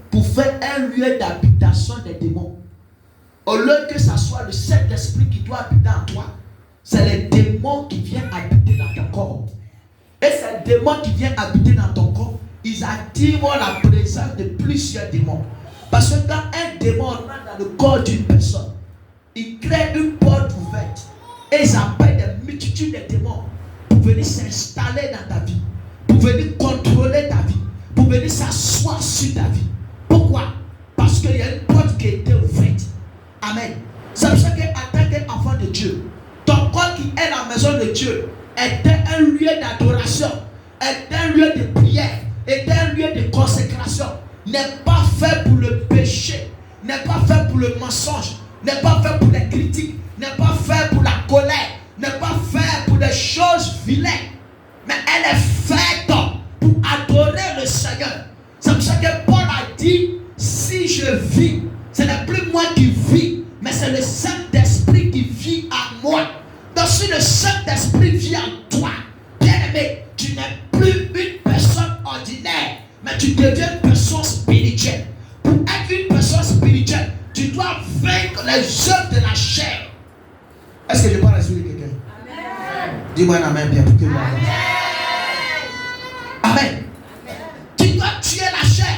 pour faire un lieu d'habitation des démons. Au lieu que ce soit le Saint-Esprit qui doit habiter en toi, c'est les démons qui viennent habiter dans ton corps. Et ces démons qui viennent habiter dans ton corps, ils attirent la présence de plusieurs démons. Parce que quand un démon rentre dans le corps d'une personne, il crée une porte ouverte. Et ils appellent des multitudes de démons pour venir s'installer dans ta vie, pour venir contrôler ta vie, pour venir s'asseoir sur ta vie. Pourquoi? Parce qu'il y a une porte qui était ouverte. Amen. C'est pour ça qu'en tant qu'enfant de Dieu, ton corps qui est la maison de Dieu était un lieu d'adoration, était un lieu de prière, était un lieu de consécration. N'est pas fait pour le péché, n'est pas fait pour le mensonge, n'est pas fait pour les critiques, n'est pas fait pour la colère, n'est pas fait pour des choses vilaines, mais elle est faite pour adorer le Seigneur. C'est pour ça que Paul a dit, si je vis, ce n'est plus moi qui vis, mais c'est le Saint-Esprit qui vit en moi. Donc si le Saint-Esprit vit en toi, bien aimé, tu n'es plus une personne ordinaire, mais tu deviens une personne spirituelle. Pour être une personne spirituelle, tu dois vaincre les œuvres de la chair. Est-ce que je parle à l'esprit de quelqu'un? Amen. Dis-moi un amen bien pour que vous avancez. Amen. Tu dois tuer la chair.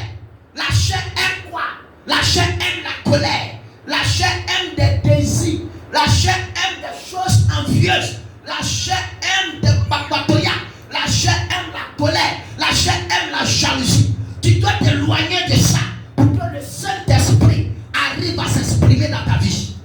La chair aime quoi? La chair aime la colère. La chair aime des désirs. La chair aime des choses envieuses. La chair aime des babatoya. La chair aime la colère. La chair aime la jalousie. Tu dois t'éloigner de ça pour que le Saint-Esprit arrive à s'exprimer dans ta vie.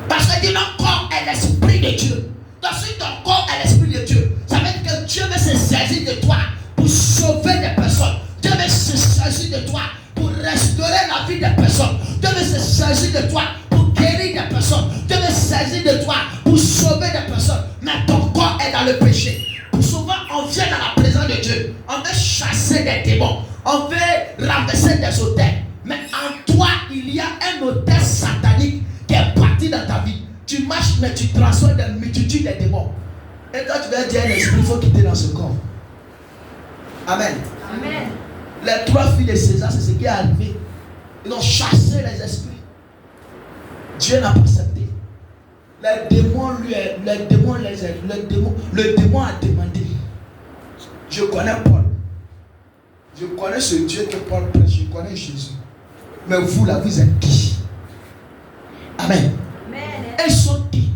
Parce que ton corps est l'Esprit de Dieu. Donc si ton corps est l'Esprit de Dieu, ça veut dire que Dieu veut se saisir de toi pour sauver des personnes. Dieu veut se saisir de toi pour restaurer la vie des personnes. Dieu veut se saisir de toi pour guérir des personnes. Dieu veut se saisir de toi pour sauver des personnes. Mais ton corps est dans le péché. Souvent on vient dans la présence de Dieu, on veut chasser des démons, on veut renverser des autels. Mais en toi, il y a un autel satanique qui est parti dans ta vie. Tu marches, mais tu transformes des multitudes de démons. Et quand tu vas dire l'esprit, il faut quitter dans ce corps. Amen. Amen. Les 3 filles de César, c'est ce qui est arrivé. Ils ont chassé les esprits. Dieu n'a pas accepté. Le démon a demandé. Je connais Paul. Je connais ce Dieu que Paul prêche. Je connais Jésus. Mais vous là, vous êtes qui? Amen. Ils sont qui?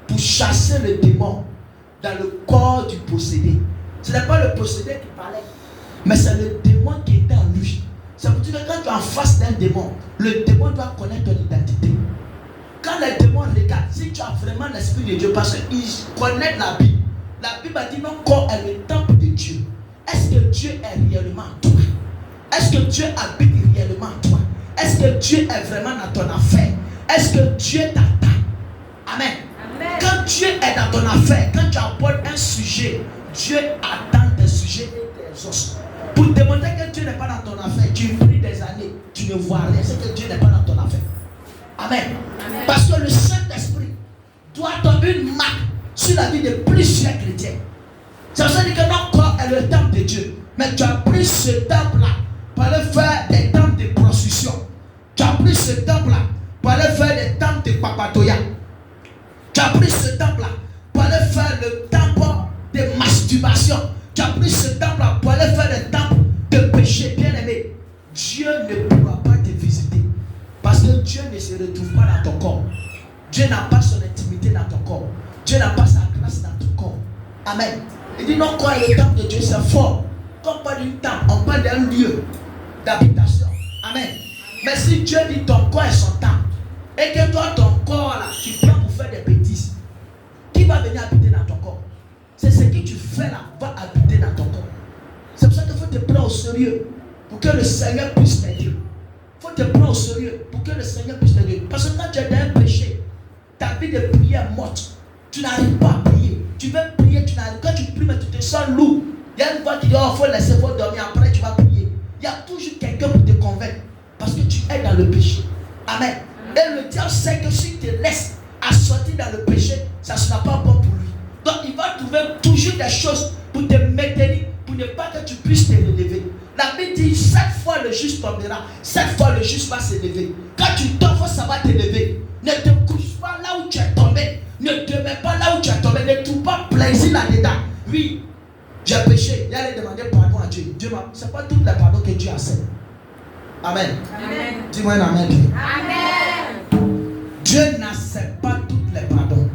Pour chasser le démon dans le corps du possédé. Ce n'est pas le possédé qui parlait, mais c'est le démon qui était en lui. Ça veut dire que quand tu es en face d'un démon, le démon doit connaître ton identité. Quand les démons regardent, si tu as vraiment l'Esprit de Dieu, parce qu'ils connaissent la Bible. La Bible a dit mon corps est le temple de Dieu. Est-ce que Dieu est réellement en toi? Est-ce que Dieu habite réellement en toi? Est-ce que Dieu est vraiment dans ton affaire? Est-ce que Dieu t'attend? Amen. Amen. Quand Dieu est dans ton affaire, quand tu abordes un sujet, Dieu attend tes sujets et tes os. Pour démontrer que Dieu n'est pas dans ton affaire, tu pries des années, tu ne vois rien, c'est que Dieu n'est pas dans ton affaire. Amen. Amen. Parce que le Saint-Esprit doit tomber une marque sur la vie de plusieurs chrétiens. Ça veut dire que notre corps est le temple de Dieu. Mais tu as pris ce temple-là pour aller faire des temples de prostitution. Tu as pris ce temple-là pour aller faire des temples de papatoya. Tu as pris ce temple-là pour aller faire le temple de masturbation. Tu as pris ce temple-là pour aller faire des temples de péché. Bien aimé, Dieu ne pourra pas te visiter. Parce que Dieu ne se retrouve pas dans ton corps. Dieu n'a pas son intimité dans ton corps. Dieu n'a pas sa grâce dans ton corps. Amen. Il dit non, quoi, le temple de Dieu, c'est fort. Quand on parle d'une temple, on parle d'un lieu d'habitation. Amen. Mais si Dieu dit ton corps est son temple, et que toi, ton corps, là, tu prends pour faire des bêtises, qui va venir habiter dans ton corps? C'est ce que tu fais là, va habiter dans ton corps. C'est pour ça qu'il faut te prendre au sérieux, pour que le Seigneur puisse t'aider. Il faut te prendre au sérieux, pour que le Seigneur puisse t'aider. Parce que quand tu es dans un péché, ta vie de prière est morte. Tu n'arrives pas à prier. Tu veux prier, tu n'arrives pas. Quand tu pries, mais tu te sens lourd. Il y a une voix qui dit, oh, il faut laisser, il faut dormir, après tu vas prier. Il y a toujours quelqu'un pour te convaincre. Parce que tu es dans le péché. Amen. Et le diable sait que si tu te laisses assortir dans le péché, ça ne sera pas bon pour lui. Donc il va trouver toujours des choses pour te maintenir, pour ne pas que tu puisses te relever. La Bible dit, chaque fois le juste tombera, 7 fois le juste va s'élever. Quand tu tombes, ça va t'élever. Ne te couche pas là où tu es tombé. Ne te mets pas là où tu es tombé. Ne trouve pas plaisir là-dedans. Oui, j'ai péché. Il y a aller demander pardon à Dieu. Dieu m'a. C'est pas tout le pardon que Dieu accepte. Amen. Amen. Dis-moi un amen. Amen. Dieu n'accepte pas toutes les pardons.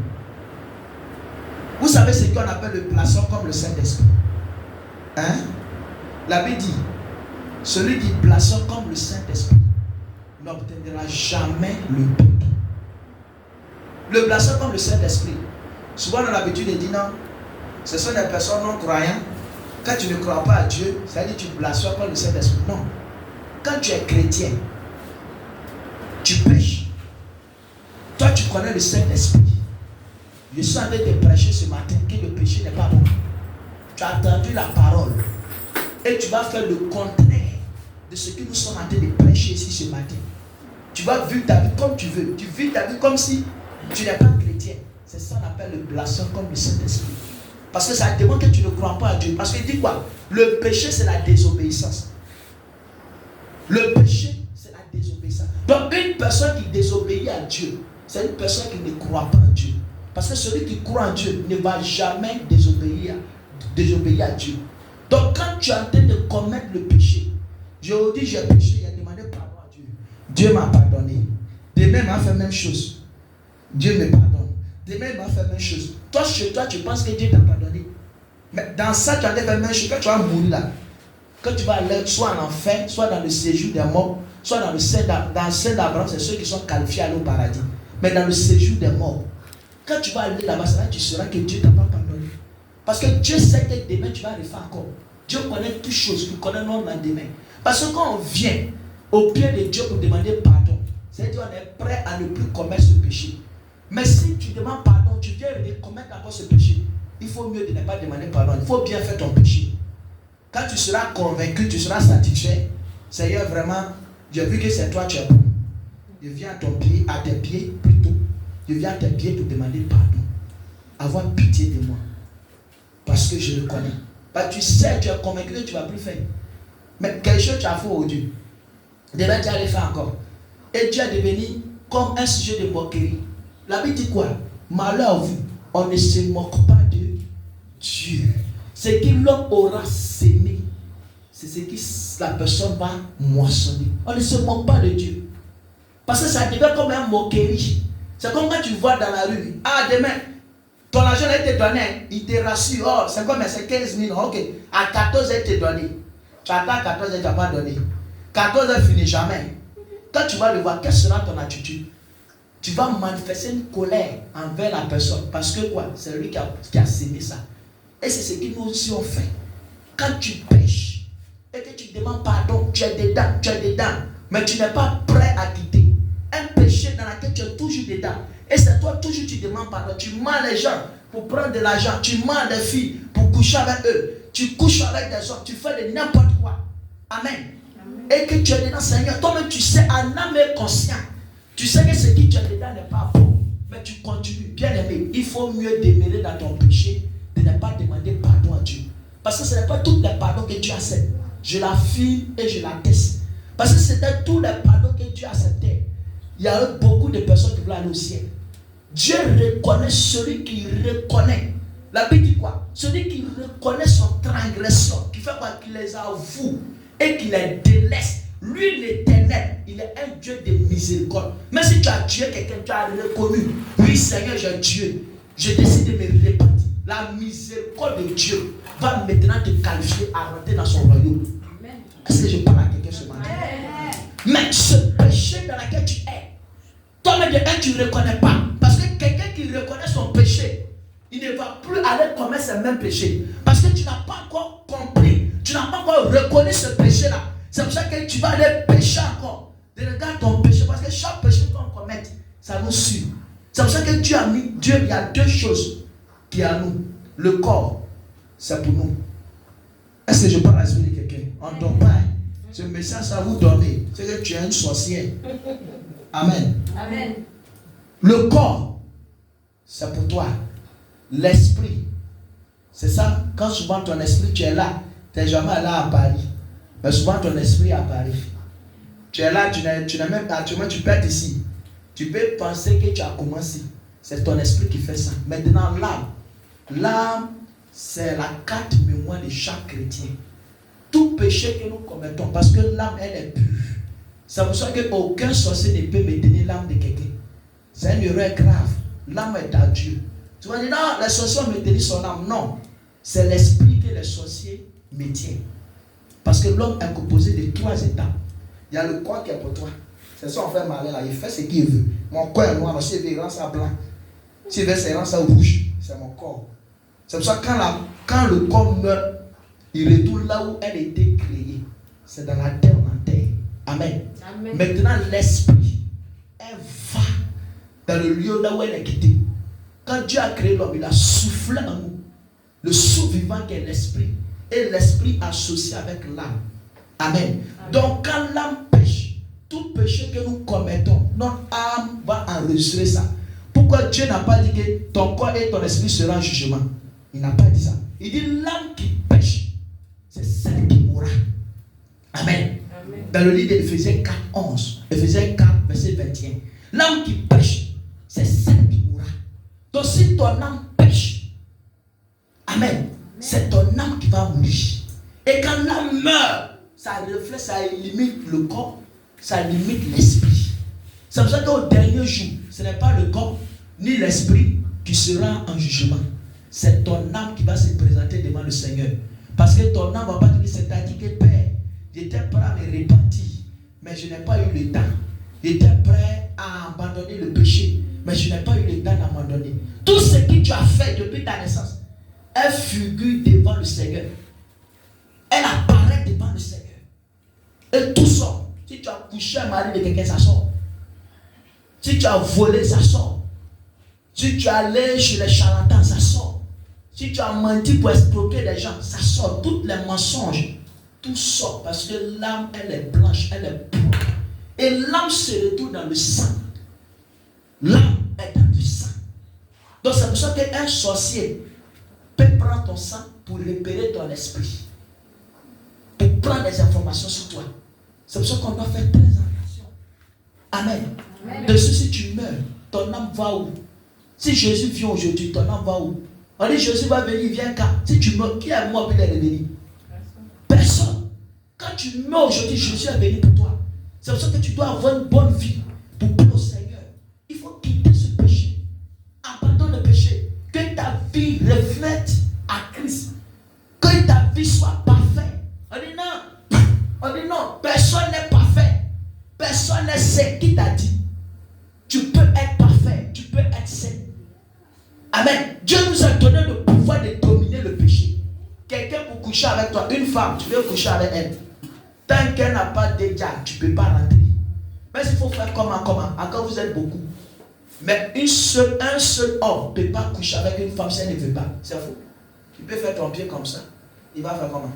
Vous savez ce qu'on appelle le plaçant comme le Saint-Esprit. Hein? La Bible dit, celui qui plaçant comme le Saint-Esprit n'obtiendra jamais le pardon. Le plaçant comme le Saint-Esprit. Souvent on a l'habitude de dire non, ce sont des personnes non croyantes. Quand tu ne crois pas à Dieu, ça veut dire que tu plaçons comme le Saint-Esprit. Non. Quand tu es chrétien, tu pêches. Toi tu connais le Saint-Esprit. Je suis en train de te prêcher ce matin que le péché n'est pas bon. Tu as entendu la parole et tu vas faire le contraire de ce que nous sommes en train de prêcher ici ce matin. Tu vas vivre ta vie comme tu veux. Tu vis ta vie comme si tu n'es pas chrétien. C'est ça qu'on appelle le blasphème comme le Saint-Esprit. Parce que ça demande que tu ne crois pas à Dieu. Parce qu'il dit quoi? Le péché, c'est la désobéissance. Le péché, c'est la désobéissance. Donc, une personne qui désobéit à Dieu, c'est une personne qui ne croit pas en Dieu. Parce que celui qui croit en Dieu ne va jamais désobéir à Dieu. Donc, quand tu es en train de commettre le péché, je vous dis, j'ai péché, j'ai demandé pardon à Dieu. Dieu m'a pardonné. Demain, il m'a fait la même chose. Dieu me pardonne. Demain, il m'a fait la même chose. Toi, chez toi, tu penses que Dieu t'a pardonné. Mais dans ça, tu as fait la même chose. Quand tu vas mourir là, quand tu vas aller soit en enfer, soit dans le séjour des morts, soit dans le sein d'Abraham, c'est ceux qui sont qualifiés à aller au paradis. Mais dans le séjour des morts, quand tu vas aller là-bas, tu sauras que Dieu ne t'a pas pardonné. Parce que Dieu sait que demain, tu vas refaire encore. Dieu connaît toutes choses, il connaît notre lendemain. Parce que quand on vient au pied de Dieu pour demander pardon, c'est-à-dire qu'on est prêt à ne plus commettre ce péché. Mais si tu demandes pardon, tu viens de commettre encore ce péché, il faut mieux de ne pas demander pardon. Il faut bien faire ton péché. Quand tu seras convaincu, tu seras satisfait. Seigneur, vraiment, j'ai vu que c'est toi qui es bon. Je viens à tes pieds plutôt. Je viens à tes pieds pour demander pardon. Avoir pitié de moi. Parce que je le connais. Parce que tu sais, tu es convaincu que tu ne vas plus faire. Mais quelque chose tu as fait au Dieu. Demain, tu allais faire encore. Et tu es devenu comme un sujet de moquerie. La Bible dit quoi? Malheur à vous, on ne se moque pas de Dieu. Ce que l'homme aura sémé, c'est ce que la personne va moissonner. On ne se moque pas de Dieu. Parce que ça devient comme un moquerie. C'est comme quand tu vois dans la rue. Ah, demain, ton argent a été donné. Il te rassure. Oh, c'est comme c'est 15 000. Ok. À 14 il été donné. Tu attends à 14 il t'a pas donné. 14 il finit jamais. Quand tu vas le voir, quelle sera ton attitude? Tu vas manifester une colère envers la personne. Parce que quoi? C'est lui qui a sémé ça. Et c'est ce que nous aussi on fait. Quand tu pêches et que tu demandes pardon, tu es dedans, mais tu n'es pas prêt à quitter. Un péché dans lequel tu es toujours dedans. Et c'est toi toujours tu demandes pardon. Tu mens les gens pour prendre de l'argent. Tu mens des filles pour coucher avec eux. Tu couches avec des hommes. Tu fais de n'importe quoi. Amen. Et que tu es dedans, Seigneur. Toi-même tu sais, en âme et conscient. Tu sais que ce qui tu es dedans n'est pas bon. Mais tu continues. Bien aimé, il faut mieux demeurer dans ton péché de ne pas demander pardon à Dieu. Parce que ce n'est pas tous les pardons que Dieu accepte. Je l'affirme et je l'atteste. Parce que c'était tous les pardons que Dieu acceptait. Il y a eu beaucoup de personnes qui voulaient aller au ciel. Dieu reconnaît celui qui reconnaît. La Bible dit quoi? Celui qui reconnaît son transgression, qui fait quoi? Qu'il les avoue et qu'il les délaisse. Lui, l'Éternel, il est un Dieu de miséricorde. Même si tu as tué quelqu'un, tu as reconnu. Oui, Seigneur, j'ai tué. Je décide de me repentir. La miséricorde de Dieu va maintenant te qualifier à rentrer dans son royaume. Est-ce que je parle à quelqu'un ce matin? Mais ce péché dans lequel tu es, toi-même de un, tu ne reconnais pas. Parce que quelqu'un qui reconnaît son péché, il ne va plus aller commettre ce même péché. Parce que tu n'as pas encore compris, tu n'as pas encore reconnu ce péché-là. C'est pour ça que tu vas aller pécher encore. Regarde ton péché, parce que chaque péché qu'on commet, ça nous suit. C'est pour ça que Dieu a mis, Dieu, il y a deux choses qui est à nous. Le corps, c'est pour nous. Est-ce que je parle à l'esprit de quelqu'un? On ne dort pas. Ce message, ça vous donne. C'est que tu es une sorcière. Amen. Amen. Le corps, c'est pour toi. L'esprit, c'est ça. Quand souvent ton esprit, tu es là, tu n'es jamais là à Paris. Mais souvent ton esprit apparaît. Tu es là, tu n'as même pas, tu peux être ici. Tu peux penser que tu as commencé. C'est ton esprit qui fait ça. Maintenant, l'âme, c'est la carte mémoire de chaque chrétien. Tout péché que nous commettons, parce que l'âme, elle est pure. C'est pour ça qu'aucun sorcier ne peut maintenir l'âme de quelqu'un. C'est une erreur grave. L'âme est à Dieu. Tu vas dire, non, les sorciers ont maintenu son âme. Non. C'est l'esprit que les sorciers maintiennent. Parce que l'homme est composé de 3 étapes. Il y a le corps qui est pour toi. C'est ça, on fait malin là. Il fait ce qu'il veut. Mon corps est noir, mais s'il veut, il rend ça blanc. S'il veut, il rend ça rouge. C'est mon corps. C'est pour ça que quand le corps meurt, il retourne là où elle a été créée. C'est dans la terre, en terre. Amen. Amen. Maintenant, l'esprit, elle va dans le lieu là où elle est quittée. Quand Dieu a créé l'homme, il a soufflé en nous. Le souffle vivant qui est l'esprit. Et l'esprit associé avec l'âme. Amen. Amen. Donc, quand l'âme pêche, tout péché que nous commettons, notre âme va enregistrer ça. Pourquoi Dieu n'a pas dit que ton corps et ton esprit seront en jugement? Il n'a pas dit ça. Il dit l'âme qui pêche, c'est celle qui mourra. Amen. Amen. Dans le livre d'Éphésiens 4, 11, Éphésiens 4, verset 21. L'âme qui pêche, c'est celle qui mourra. Donc si ton âme pêche, Amen, c'est ton âme qui va mourir. Et quand l'âme meurt, ça reflète, ça limite le corps, ça limite l'esprit. C'est pour ça qu'au dernier jour, ce n'est pas le corps ni l'esprit qui sera en jugement. C'est ton âme qui va se présenter devant le Seigneur. Parce que ton âme va pas dire, c'est-à-dire que Père, j'étais prêt à me repentir, mais je n'ai pas eu le temps. J'étais prêt à abandonner le péché, mais je n'ai pas eu le temps d'abandonner. Tout ce que tu as fait depuis ta naissance, elle figure devant le Seigneur. Elle apparaît devant le Seigneur. Et tout sort. Si tu as couché un mari de quelqu'un, ça sort. Si tu as volé, ça sort. Si tu es allé chez les charlatans, ça sort. Si tu as menti pour escroquer les gens, ça sort. Tous les mensonges, tout sort. Parce que l'âme, elle est blanche, elle est pure. Et l'âme se retrouve dans le sang. L'âme est dans le sang. Donc c'est pour ça qu'un sorcier peut prendre ton sang pour repérer ton esprit. Pour prendre des informations sur toi. C'est pour ça qu'on doit faire très attention. Amen. Amen. De ce, si tu meurs, ton âme va où? Si Jésus vient aujourd'hui, ton âme va où? On dit Jésus va venir, il vient quand? Si tu meurs, qui est mort pour les revenir? Personne. Quand tu meurs aujourd'hui, Jésus est venu pour toi. C'est pour ça que tu dois avoir une bonne vie pour plaire au Seigneur. Il faut quitter ce péché. Abandonne le péché. Que ta vie reflète à Christ. Que ta vie soit parfaite. On dit non. On dit non. Personne n'est parfait. Personne ne sait qui t'a dit. Tu peux être parfait. Tu peux être saint. Amen. Dieu nous a donné le pouvoir de dominer le péché. Quelqu'un pour coucher avec toi, une femme, tu veux coucher avec elle. Tant qu'elle n'a pas déjà, tu ne peux pas rentrer. Mais il faut faire comment. Encore vous êtes beaucoup. Mais un seul homme ne peut pas coucher avec une femme si elle ne veut pas. C'est faux. Tu peux faire ton pied comme ça. Il va faire comment?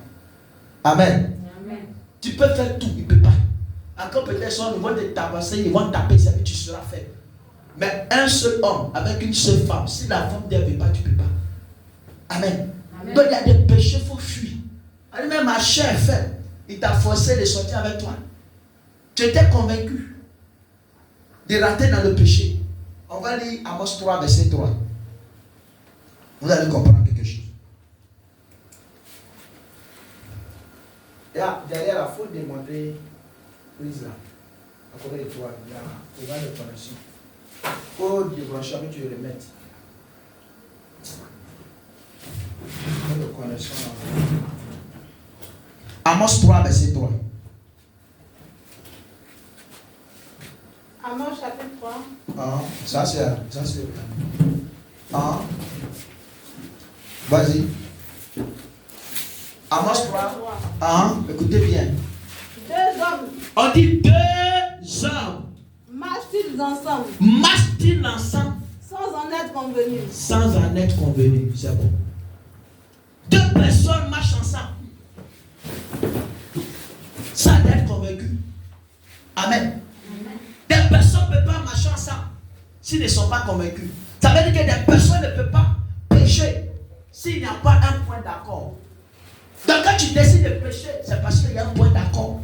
Amen. Amen. Tu peux faire tout, il ne peut pas. Encore peut-être ils vont te tabasser, ils vont taper, ça veut tu seras fait. Mais un seul homme avec une seule femme, si la femme ne veut pas, tu ne peux pas. Amen. Amen. Donc il y a des péchés, il faut fuir. Même ma chair est faible. Il t'a forcé de sortir avec toi. Tu étais convaincu de rater dans le péché. On va lire Amos 3, verset 3. Vous allez comprendre quelque chose. Là, derrière la faute démontrer prise là. À côté de toi, il y a un programme de connexion. Il faut débrancher que tu le remettes. De connexion là. Amos 3, verset 3. Amos chapitre 3. Ah, ça c'est. Ah. Vas-y. Amos 3. Ah, écoutez bien. 2 hommes. On dit 2 hommes. Marchent-ils ensemble? Marchent-ils ensemble? Sans en être convenus. Sans en être convenus, c'est bon. 2 personnes marchent ensemble. Sans être convaincus. Amen. Des personnes ne peuvent pas marcher ensemble s'ils ne sont pas convaincus. Ça veut dire que des personnes ne peuvent pas pécher s'il n'y a pas un point d'accord. Donc quand tu décides de pécher, c'est parce qu'il y a un point d'accord.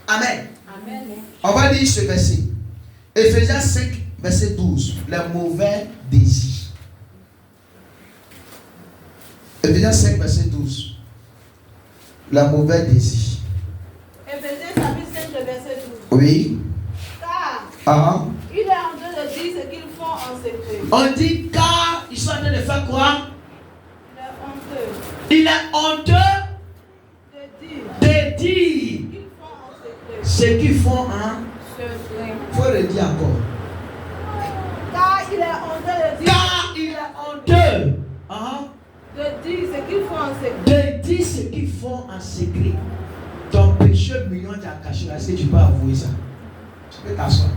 Amen. Amen. On va lire ce verset. Ephésiens 5, verset 12. Les mauvais désirs. Ephésiens 5, verset 12. Les mauvais désirs. Ephésiens chapitre 5, le verset 12. Oui. Car il est en train de dire ce qu'ils font en secret. On dit car ils sont en train de faire quoi? Il est honteux. Il est honteux de dire Qu'ils font en secret. ce qu'ils font en Secret. il faut le dire encore. Car il est honteux de dire. Car il est honteux De dire ce qu'ils font en secret. de dire ce qu'ils font en secret. Ton péché million tu as caché là, est-ce que tu peux avouer ça? Tu peux t'asseoir.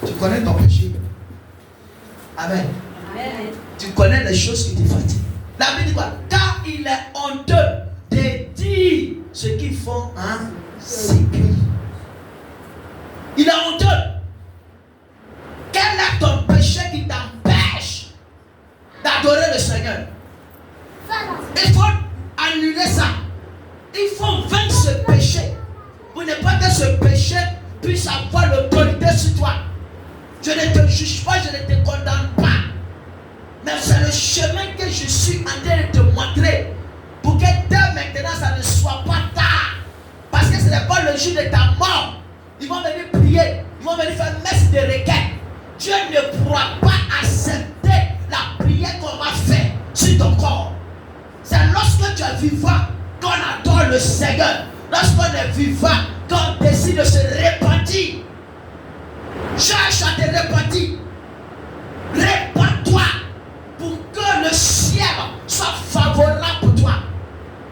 Tu connais ton péché. Amen. Amen. Tu connais les choses qui te fatiguent. La Bible dit quoi? Car il est honteux de dire ce qu'ils font en secret. Il est honteux. Quel est ton péché qui t'empêche d'adorer le Seigneur? Il faut annuler ça. Il faut vaincre ce péché. Pour ne pas que ce péché puisse avoir l'autorité sur toi. Je ne te juge pas, je ne te condamne pas. Mais c'est le chemin que je suis en train de te montrer. Pour que dès maintenant ça ne soit pas tard. Parce que ce n'est pas le jour de ta mort. Ils vont venir prier. Ils vont venir faire messe de requête. Dieu ne pourra pas accepter la prière qu'on va faire sur ton corps. C'est lorsque tu es vivant qu'on adore le Seigneur. Lorsqu'on est vivant qu'on décide de se repentir. Cherche à te repentir. Répands-toi pour que le ciel soit favorable pour toi.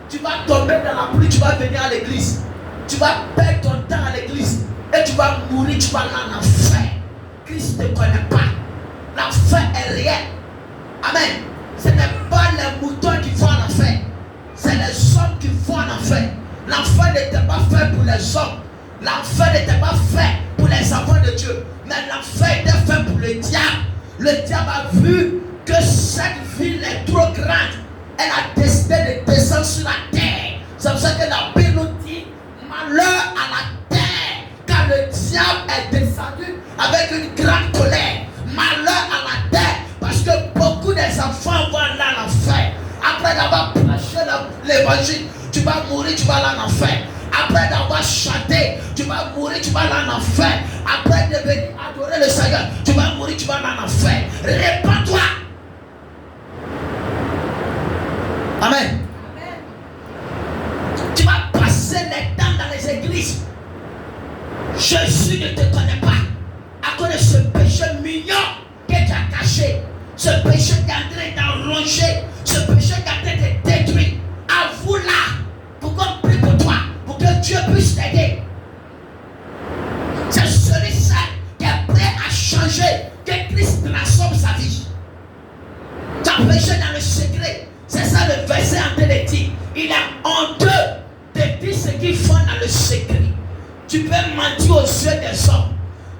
Tu vas tomber dans la pluie, tu vas venir à l'église. Tu vas perdre ton temps à l'église. Et tu vas mourir, tu vas aller en enfer. Christ ne te connaît pas. L'enfer est réel. Amen. Ce n'est pas les moutons qui vont en enfer. C'est les hommes qui vont en enfer. L'enfer n'était pas fait pour les hommes. L'enfer n'était pas fait pour les enfants de Dieu. Mais l'enfer était fait pour le diable. Le diable a vu que cette ville est trop grande. Elle a décidé de descendre sur la terre. C'est pour ça que la Bible nous dit malheur à la terre. Car le diable est descendu avec une grande colère. Malheur à la terre. Parce que beaucoup des enfants vont aller en enfer. Après d'avoir prêché l'évangile, tu vas mourir, tu vas aller en enfer. Après d'avoir chanté, tu vas mourir, tu vas aller en enfer. Après de venir adorer le Seigneur, tu vas mourir, tu vas aller en enfer. Répands-toi. Amen. Amen. Tu vas passer les temps dans les églises. Jésus ne te connaît pas. À cause de ce péché mignon que tu as caché. Ce péché qui est en train d'enronger. Ce péché qui est en train de détruire. Avoue-la. Pour qu'on prie pour toi. Pour que Dieu puisse t'aider. C'est celui-ci qui est prêt à changer. Que Christ transforme sa vie. Tu as péché dans le secret. C'est ça le verset en train de dire. Il est honteux de dire ce qu'ils font dans le secret. Tu peux mentir aux yeux des hommes.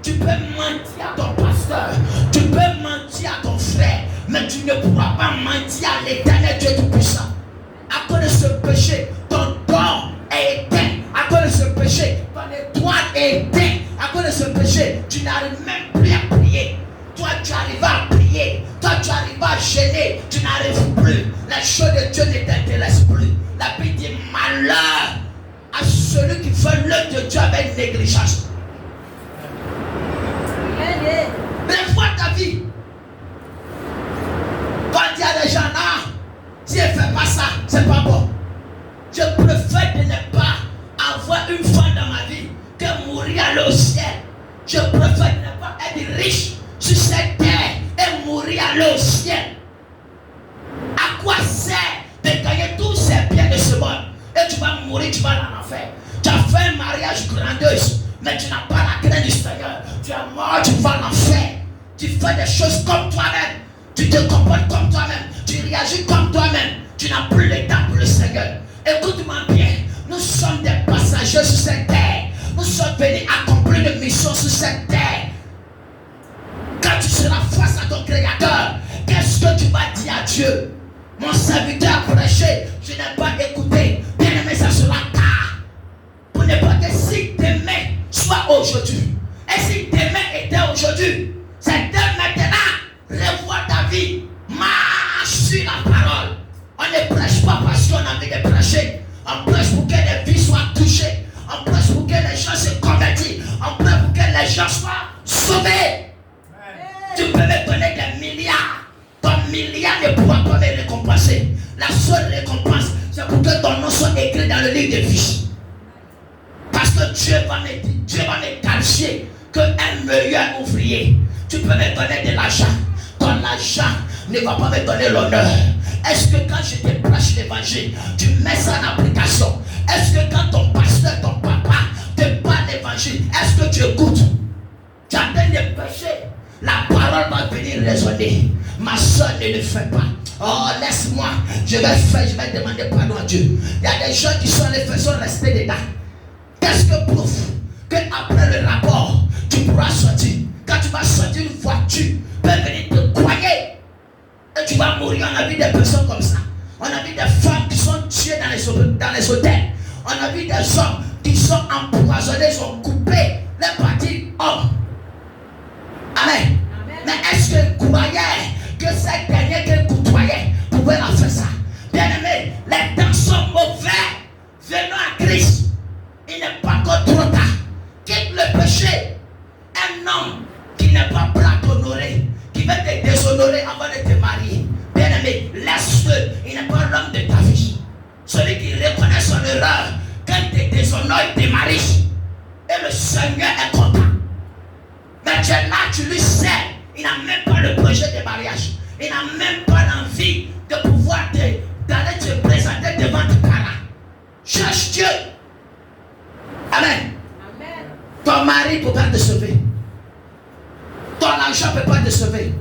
Tu peux mentir à ton pasteur. Tu peux mentir à ton frère. Mais tu ne pourras pas mentir à l'Éternel Dieu Tout-Puissant. À cause de ce péché, ton don est éteint. À cause de ce péché, ton étoile est éteinte. À cause de ce péché, tu n'arrives même plus à prier. Toi, tu arrives à prier. Toi, tu arrives à gêner. Tu n'arrives plus. La chose de Dieu ne t'intéresse plus. La Bible dit malheur à celui qui fait l'œuvre de Dieu avec négligence. Revois ta vie. Quand il y a des gens là, si elle ne fait pas ça, c'est pas bon. Je préfère de ne pas avoir une femme dans ma vie que mourir aller au ciel. Je préfère de ne pas être riche sur cette terre et mourir aller au ciel. À quoi sert de gagner tous ces biens de ce monde? Et tu vas mourir, tu vas aller en enfer. Tu as fait un mariage grandiose, mais tu n'as pas la crainte du Seigneur. Tu es mort, tu vas en enfer. Tu fais des choses comme toi-même. Tu te comportes comme toi-même. Tu réagis comme toi-même. Tu n'as plus le temps pour le Seigneur. Écoute-moi bien. Nous sommes des passagers sur cette terre. Nous sommes venus accomplir une mission sur cette terre. Quand tu seras face à ton Créateur, qu'est-ce que tu vas dire à Dieu? Mon serviteur a prêché. Je n'ai pas aujourd'hui. Et si demain était aujourd'hui, c'est dès maintenant. Revois ta vie. Marche sur la parole. On ne prêche pas parce qu'on a envie de prêcher. On prêche pour que les vies soient touchées. On prêche pour que les gens se convertissent. On prêche pour que les gens soient sauvés. Tu peux me donner des milliards. Ton milliard ne pourra pas me récompenser. La seule récompense, c'est pour que ton nom soit écrit dans le livre de vie. Parce que Dieu va me qualifier qu'un meilleur ouvrier. Tu peux me donner de l'argent. Ton argent ne va pas me donner l'honneur. Est-ce que quand je te prêche l'évangile, tu mets ça en application? Est-ce que quand ton pasteur, ton papa te parle l'évangile, est-ce que tu écoutes? Tu as train de pécher. La parole va venir résonner. Ma soeur ne le fait pas. Oh, laisse-moi. Je vais demander pardon à Dieu. Il y a des gens qui sont restés dedans. Qu'est-ce que prouve qu'après le rapport, tu pourras sortir? Quand tu vas sortir, une voiture peut venir te croyer. Et tu vas mourir. On a vu des personnes comme ça. On a vu des femmes qui sont tuées dans les hôtels. On a vu des hommes qui sont empoisonnés, ils ont coupé les parties hommes. Amen. Mais est-ce que croyait que cette dernière qu'elle côtoyait pouvait la faire ça? Bien aimé, les temps sont mauvais. Venons à Christ. Il n'est pas encore trop tard. Quitte le péché. Un homme qui n'est pas prêt à t'honorer, qui veut te déshonorer avant de te marier. Bien aimé, laisse-le. Il n'est pas l'homme de ta vie. Celui qui reconnaît son erreur, quand il te déshonore, il te marie. Et le Seigneur est content. Mais tu es là, tu lui sais. Il n'a même pas le projet de mariage. Il n'a même pas l'envie de pouvoir d'aller te présenter devant tes parents. Cherche Dieu. Amen. Amen. Ton mari ne peut pas te sauver. Ton argent ne peut pas te sauver.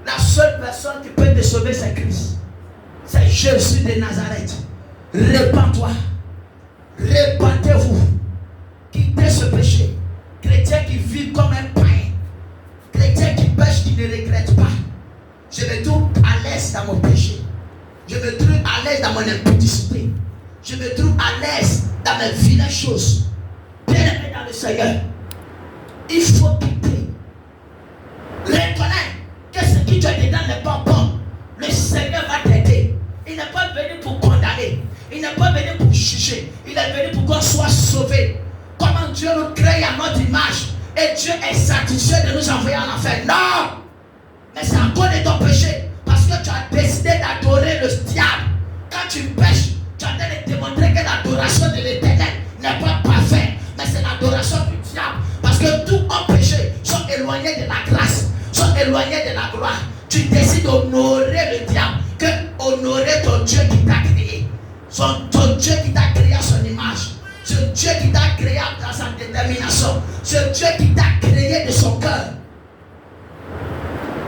La seule personne qui peut te sauver, c'est Christ. C'est Jésus de Nazareth. Répands-toi. Répandez-vous. Quittez ce péché. Chrétiens qui vivent comme un païen. Chrétiens qui pêchent, qui ne regrettent pas. Je me trouve à l'aise dans mon péché. Je me trouve à l'aise dans mon impudicité. Je me trouve à l'aise dans mes vilaines choses. Bien aimé dans le Seigneur. Il faut quitter. Reconnais que ce qui tu as dedans n'est pas bon. Le Seigneur va t'aider. Il n'est pas venu pour condamner. Il n'est pas venu pour juger. Il est venu pour qu'on soit sauvé. Comment Dieu nous crée à notre image. Et Dieu est satisfait de nous envoyer en enfer. Non! Mais c'est à cause de ton péché. Parce que tu as décidé d'adorer le diable. Quand tu pêches, tu as de démontrer que l'adoration de l'Éternel n'est pas parfaite. Mais c'est l'adoration du diable. Parce que tous ont péché, sont éloignés de la grâce, sont éloignés de la gloire. Tu décides d'honorer le diable. Que honorer ton Dieu qui t'a créé. Ton Dieu qui t'a créé à son image. Ce Dieu qui t'a créé dans sa détermination. Ce Dieu qui t'a créé de son cœur.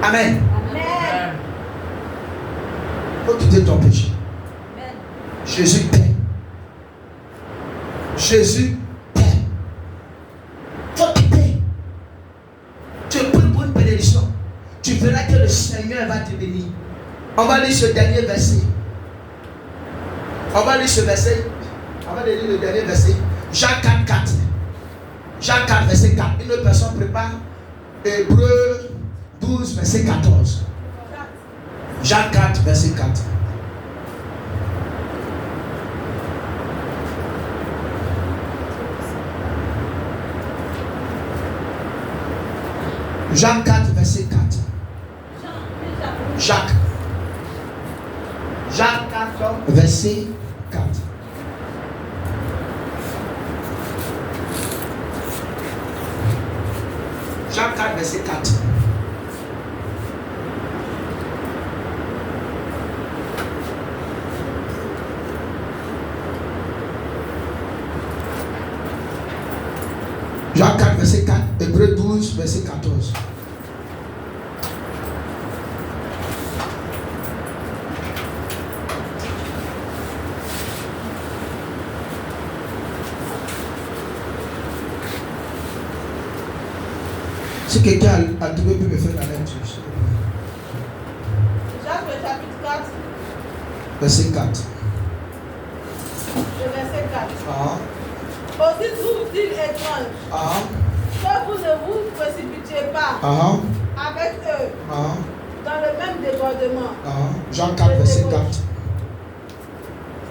Amen. Amen. Il faut quitter ton péché. Amen. Jésus t'aime. Jésus t'aime. Il faut quitter. Tu es pris pour une bénédiction. Tu verras que le Seigneur va te bénir. On va lire ce dernier verset. On va lire ce verset. On va lire le dernier verset. Jean 4, 4. Jean 4, verset 4. Une autre personne prépare. Hébreu 12, verset 14. Jean 4, verset 4. Jean 4, verset 4. Jacques. Jean 4, verset 4. Jean 4, verset 4. Jean 4, verset 4. Hébreu 12, verset 14. Si quelqu'un a trouvé, peut me faire la lecture. Jacques le chapitre 4, Verset 4. le verset 4. Ah, Aussi trouve-t-il étrange ah, avec eux dans le même débordement. Jean 4, verset 4.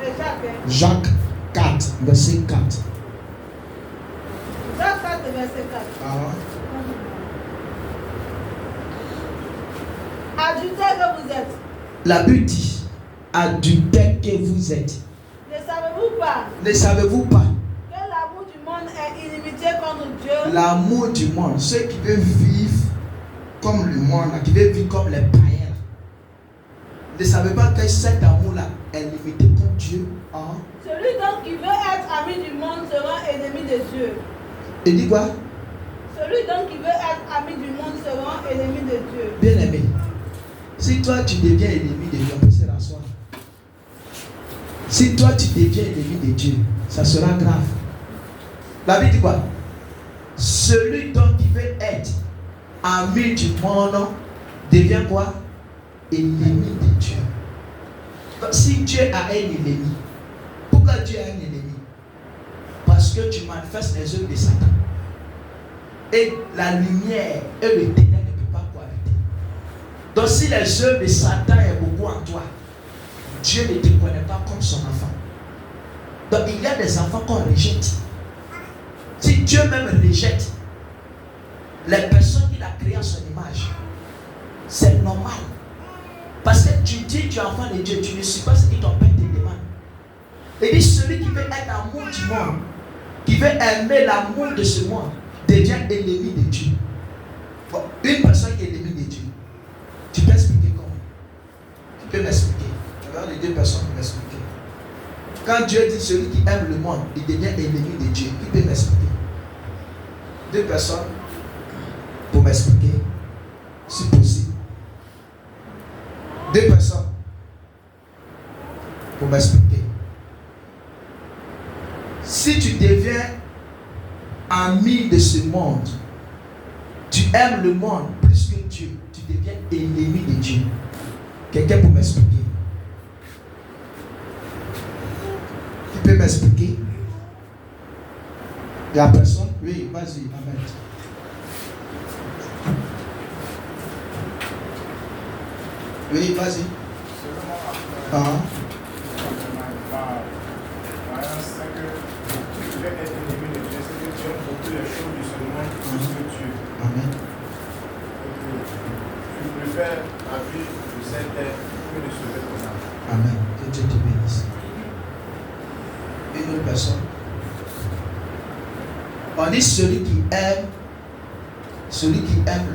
C'est Jacques. Hein? Jacques 4, verset 4. Jacques 4, verset 4. Adultère que vous êtes. La Bible dit, adultère que vous êtes. Ne savez-vous pas? Ne savez-vous pas? Que l'amour du monde est inimitié contre Dieu. L'amour du monde, ceux qui veulent vivre comme le monde, qui veulent vivre comme les païens. Ne savez pas que cet amour-là est limité contre Dieu. Celui donc qui veut être ami du monde sera ennemi de Dieu. Il dit quoi? Celui donc qui veut être ami du monde sera ennemi de Dieu. Bien aimé, si toi tu deviens ennemi de Dieu, on peut se rasseoir. Si toi tu deviens ennemi de Dieu, ça sera grave. La Bible dit quoi? Celui donc qui veut être ami du monde devient quoi? Ennemi de Dieu. Donc, si Dieu a un ennemi, pourquoi Dieu a un ennemi? Parce que tu manifestes les œuvres de Satan. Et la lumière et le ténèbre ne peuvent pas cohabiter. Donc si les œuvres de Satan est beaucoup en toi, Dieu ne te connaît pas comme son enfant. Donc il y a des enfants qu'on rejette. Si Dieu même rejette les personnes qu'il a créées à son image, c'est normal. Parce que tu dis tu es enfant de Dieu, tu ne suis pas ce que ton père te demande. Il dit celui qui veut être amour du monde, qui veut aimer l'amour de ce monde, devient ennemi de Dieu. Bon, une personne qui est ennemie de Dieu, tu peux expliquer comment? Tu peux m'expliquer. Je vais les deux personnes pour m'expliquer. Quand Dieu dit celui qui aime le monde, il devient ennemi de Dieu. Qui peut m'expliquer? Deux personnes pour m'expliquer, si possible. Deux personnes pour m'expliquer. Si tu deviens ami de ce monde, tu aimes le monde plus que Dieu, tu deviens ennemi de Dieu. Quelqu'un pour m'expliquer? Tu peux m'expliquer? Il n'y a personne? Oui, vas-y, amen. Oui, vas-y. Amen. Tu préfères la vie de cette terre que de sauver ton âme. Amen. Que Dieu te bénisse. Une autre personne. On dit celui qui aime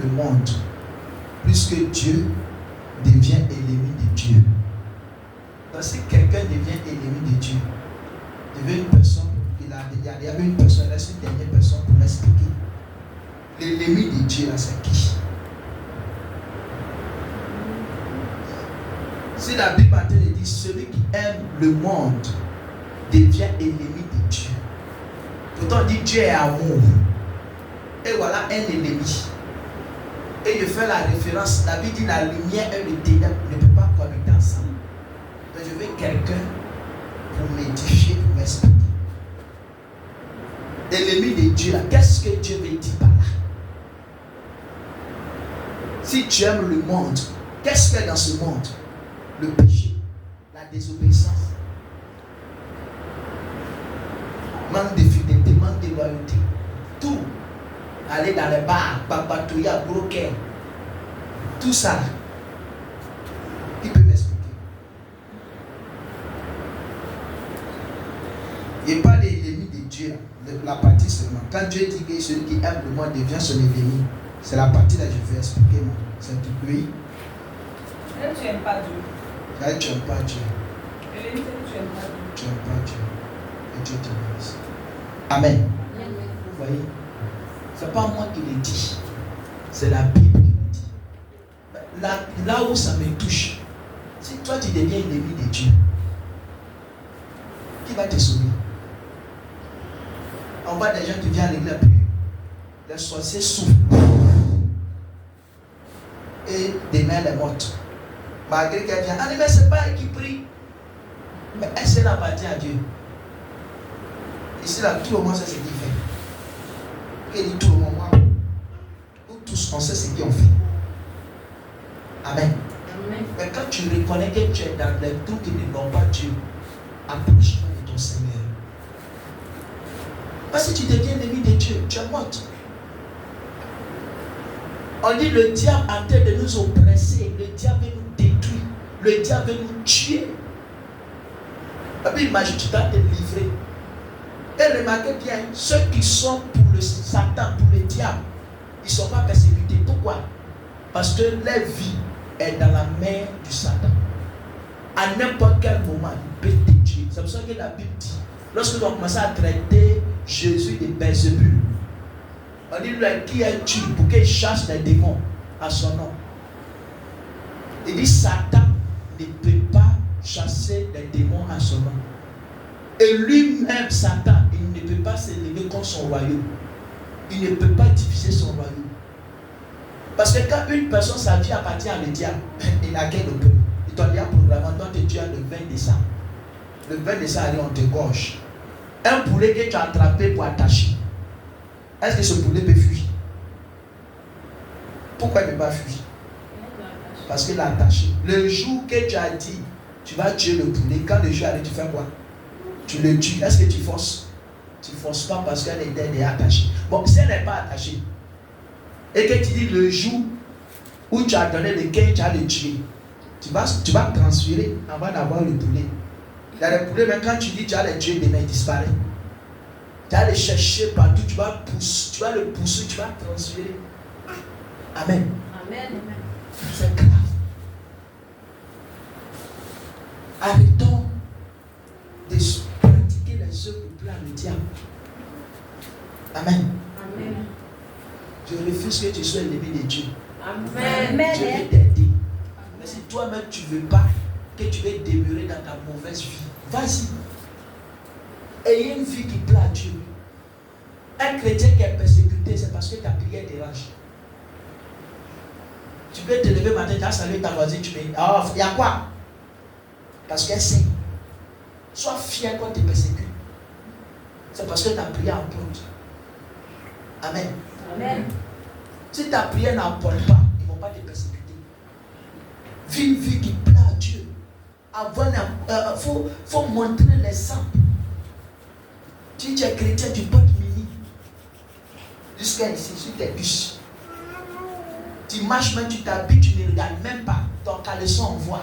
le monde plus que Dieu devient ennemi de Dieu. Donc si quelqu'un devient ennemi de Dieu, devient une personne, il y avait une personne, laisse une dernière personne pour m'expliquer. L'ennemi de Dieu là, c'est qui? Si la Bible dit celui qui aime le monde devient ennemi de Dieu. Pourtant on dit Dieu est amour. Et voilà un ennemi. Et je fais la référence, la Bible dit la lumière et le ténèbre ne peuvent pas cohabiter ensemble. Donc je veux quelqu'un pour m'édifier, pour m'expliquer. L'ennemi de Dieu là, qu'est-ce que Dieu veut dire par là? Si tu aimes le monde, qu'est-ce qu'il y a dans ce monde? Le péché, la désobéissance, manque de fidélité, manque de loyauté, tout. Aller dans les bars, babatoya, broker, tout ça. Qui peut m'expliquer? Il n'y a pas d'ennemi de Dieu, la partie seulement. Quand Dieu dit que celui qui aime le monde devient son ennemi, c'est la partie là que je vais expliquer. C'est tout. Oui. Tu n'aimes pas Dieu. Tu n'aimes pas Dieu. Tu n'aimes pas Dieu. Tu n'aimes pas Dieu. Et Dieu te bénisse. Amen. Vous voyez? Ce n'est pas moi qui le dis. C'est la Bible qui le dit. Là où ça me touche, si toi tu deviens ennemi de Dieu, qui va te sauver? On voit des gens qui viennent à l'église, puis les sorciers souffrent. Et demain elle est morte. Malgré qu'elle vient, ah mais c'est pas elle qui prie. Mais est-ce qu'elle appartient à Dieu? Ici là, tout le monde sait ce qu'il fait. Il dit tout le monde, ou tout tous, on sait ce qu'ils ont fait. Amen. Mais quand tu reconnais que tu es dans les trucs qui ne n'ont pas Dieu, approche-toi de ton Seigneur. Parce que tu deviens l'ennemi de Dieu, tu es mort. On dit le diable en train de nous oppresser, le diable veut nous détruire, le diable veut nous tuer. Et puis imagine, tu dois te livrer. Et remarquez bien, ceux qui sont pour le Satan, pour le diable, ils ne sont pas persécutés. Pourquoi? Parce que leur vie est dans la main du Satan. À n'importe quel moment, il peut te tuer. C'est pour ça que la Bible dit, lorsque l'on commence à traiter Jésus de Belzébul, on dit qui est tué pour qu'il chasse les démons à son nom. Il dit Satan ne peut pas chasser les démons à son nom. Et lui-même, Satan, il ne peut pas s'élever contre son royaume. Il ne peut pas diviser son royaume. Parce que quand une personne, sa vie appartient à le diable, il n'a qu'un peu. Il t'a dit un programme, toi tu es le 20 décembre. Le 20 décembre, on te gorge. Un poulet que tu as attrapé pour attacher. Est-ce que ce poulet peut fuir? Pourquoi il ne peut pas fuir? Parce qu'il l'a attaché. Le jour que tu as dit, tu vas tuer le poulet, quand le jour arrive, tu fais quoi? Tu le tues. Est-ce que tu forces? Tu ne forces pas parce qu'elle est attachée. Bon, si elle n'est pas attachée, et que tu dis le jour où tu as donné le cœur, tu as le tuer, tu vas transférer avant d'avoir le poulet. Il y a des poulets, mais quand tu dis tu as le tuer, demain il disparaît. Tu vas le chercher partout, tu vas le pousser, tu vas transférer. Amen. Amen. C'est grave. Arrêtons de pratiquer les œuvres pour plaire le diable. Amen. Amen. Je refuse que tu sois l'ennemi de Dieu. Amen. Dieu veut t'aider. Mais si toi-même tu ne veux pas, que tu veux demeurer dans ta mauvaise vie, vas-y. Ayez une vie qui plaît à Dieu. Un chrétien qui est persécuté, c'est parce que ta prière dérange. Tu peux te lever matin, tu as salué ta voisine, tu me dis, oh, il y a quoi? Parce qu'elle sait. Sois fier quand tu es persécuté. C'est parce que ta prière emporte. Amen. Amen. Si ta prière n'emporte pas, ils ne vont pas te persécuter. Vis une vie qui plaît à Dieu. Faut montrer l'exemple. Si tu es chrétien, tu portes mini. Jusqu'à ici, sur tes bus. Tu marches même, tu t'habilles, tu ne regardes même pas. Ton caleçon envoie.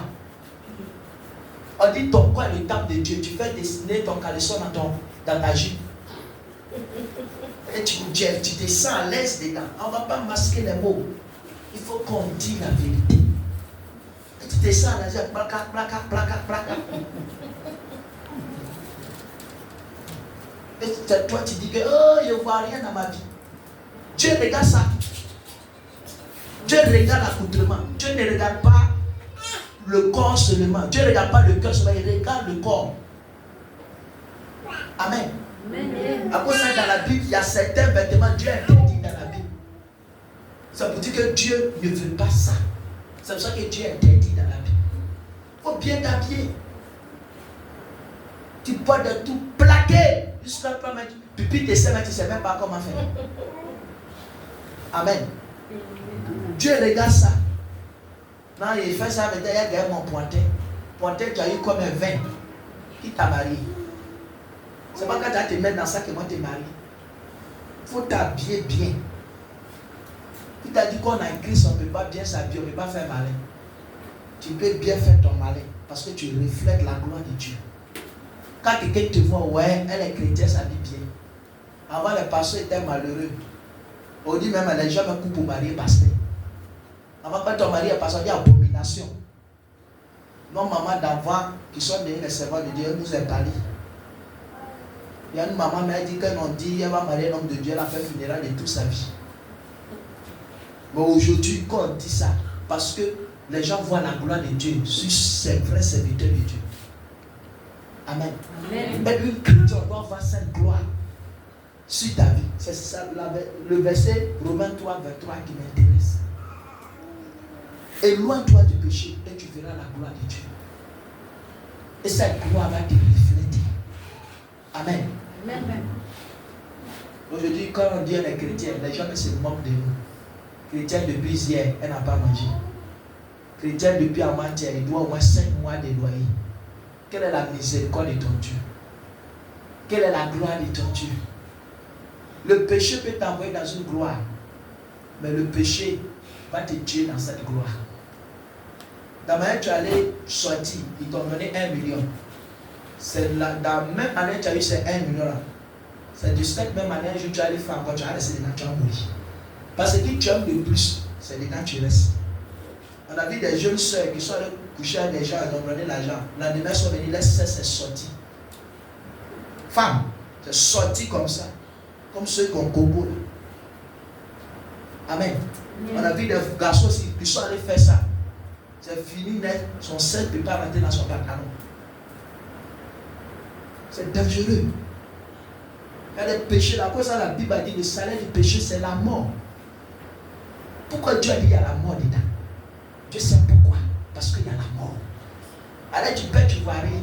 On dit ton corps est le temple de Dieu. Tu fais dessiner ton caleçon dans ta jupe. Et tu te sens à l'aise dedans. On ne va pas masquer les mots. Il faut qu'on dise la vérité. Et tu te sens à l'aise, placa. Et toi, tu dis que oh, je ne vois rien dans ma vie. Dieu regarde ça. Dieu regarde l'accoutrement. Dieu ne regarde pas le corps seulement. Dieu ne regarde pas le cœur seulement. Il regarde le corps. Amen. À cause de ça, dans la Bible, il y a certains vêtements, Dieu interdit dans la Bible. Ça veut dire que Dieu ne veut pas ça. C'est pour ça que Dieu interdit dans la Bible. Il faut bien t'habiller. Tu portes de tout plaqué. Jusqu'à pas mettre. Puis tu sais même pas comment faire. Amen. Dieu regarde ça. Non, il fait ça avec un gars, mon pointeur. Pointeur, tu as eu comme un 20. Qui t'a marié? C'est pas quand tu vas te mettre dans ça que moi tu es marié. Il faut t'habiller bien. Il t'a dit qu'on a un Christ, on ne peut pas bien s'habiller, on ne peut pas faire malin. Tu peux bien faire ton malin parce que tu reflètes la gloire de Dieu. Quand quelqu'un te voit, ouais, elle est chrétienne, s'habille bien. Avant, les pasteurs étaient malheureux. On dit même, les gens me coupent pour marier pasteur. Avant, quand ton mari est pasteur, on dit abomination. Nos mamans d'avant, qui sont devenues les servants de Dieu, nous ont parlé. Il y a une maman qui m'a dit qu'elle m'a dit qu'elle va marier un homme de Dieu, elle a fait funéraire de toute sa vie. Mais aujourd'hui, quand on dit ça, parce que les gens voient la gloire de Dieu sur ces vrais serviteurs de Dieu. Amen. Amen. Mais une chrétienne doit voir cette gloire sur ta vie. C'est ça le verset Romains 3, 23 qui m'intéresse. Éloigne-toi du péché et tu verras la gloire de Dieu. Et cette gloire va te refléter. Amen. Amen. Aujourd'hui, quand on dit on est chrétien, les gens se moquent de nous. Chrétienne depuis hier, elle n'a pas mangé. Chrétienne depuis avant-hier, il doit au moins 5 mois de loyer. Quelle est la miséricorde de ton Dieu? Quelle est la gloire de ton Dieu? Le péché peut t'envoyer dans une gloire, mais le péché va te tuer dans cette gloire. Dans ma tu allais sortir, ils t'ont donné 1 million. C'est là, dans la même année tu as eu ces 1 million là. C'est de cette même année que tu allais faire encore, tu as laissé dedans, tu as mourir. Parce que qui tu aimes le plus, c'est dedans que tu restes. On a vu des jeunes soeurs qui sont allées coucher avec des gens, ils ont donné l'argent. L'année sont venus, les cesse est sorti. Femme, c'est sorti comme ça. Comme ceux qui ont coco. Amen. On a vu des garçons aussi qui sont allés faire ça. C'est fini net, son sein ne peut pas rentrer dans son pantalon. C'est dangereux. Il y a des péchés. La cause, la Bible a dit le salaire du péché, c'est la mort. Pourquoi Dieu a dit qu'il y a la mort dedans? Dieu sait pourquoi. Parce qu'il y a la mort. Alors tu peux, tu vois rien.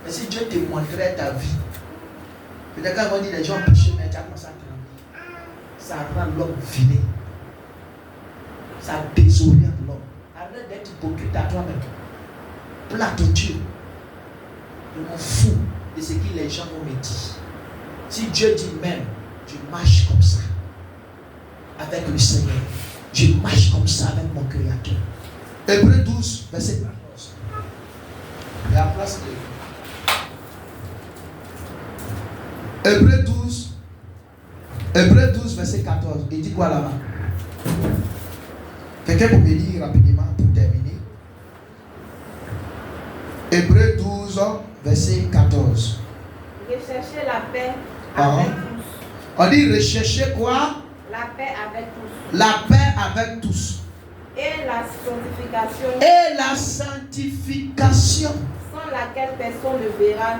Mais si Dieu te montrait ta vie, peut-être quand on dit les gens péchent, mais tu as commencé à trembler. Ça rend l'homme viné. Ça désoriente l'homme. Arrête d'être hypocrite à toi-même. Plaque Dieu. Je m'en fous de ce que les gens vont me dire. Si Dieu dit même, je marche comme ça avec le Seigneur. Je marche comme ça avec mon Créateur. Hébreux 12, verset 14. Il y a la place de... Hébreux 12, verset 14. Il dit quoi là-bas? Quelqu'un peut me lire rapidement pour terminer. Hébreux 12, verset 14. Recherchez la paix avec tous. On dit rechercher quoi? La paix avec tous. La paix avec tous. Et la sanctification. Et la sanctification. Sans laquelle personne ne verra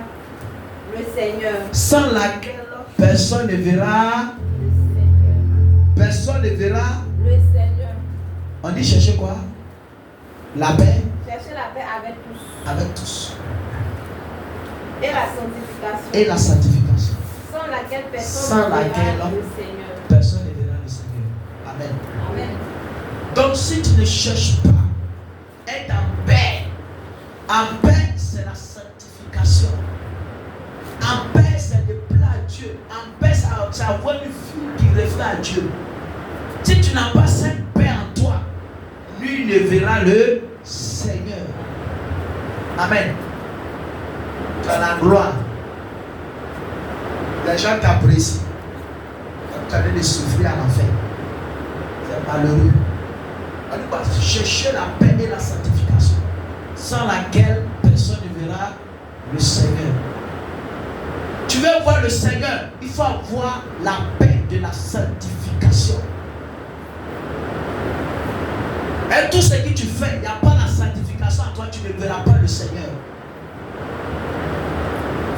le Seigneur. Sans laquelle personne ne verra. Le Seigneur. Personne ne verra. Le Seigneur. On dit chercher quoi? La paix. Cherchez la paix avec tous. Avec tous. Et la sanctification. Et la sanctification. Sans laquelle personne ne verra le Seigneur. Personne ne verra le Seigneur. Amen. Amen. Donc si tu ne cherches pas être en paix c'est la sanctification. En paix c'est de plaire à Dieu. En paix c'est avoir une vie qui reflète à Dieu. Si tu n'as pas cette paix en toi, nul ne verra le Seigneur. Amen. Tu as la gloire. Les gens t'apprécient. Quand tu as de souffrir en enfer. C'est malheureux. On doit chercher la paix et la sanctification, sans laquelle personne ne verra le Seigneur. Tu veux voir le Seigneur, il faut avoir la paix de la sanctification. Et tout ce que tu fais, il n'y a pas la sanctification en toi, tu ne verras pas le Seigneur.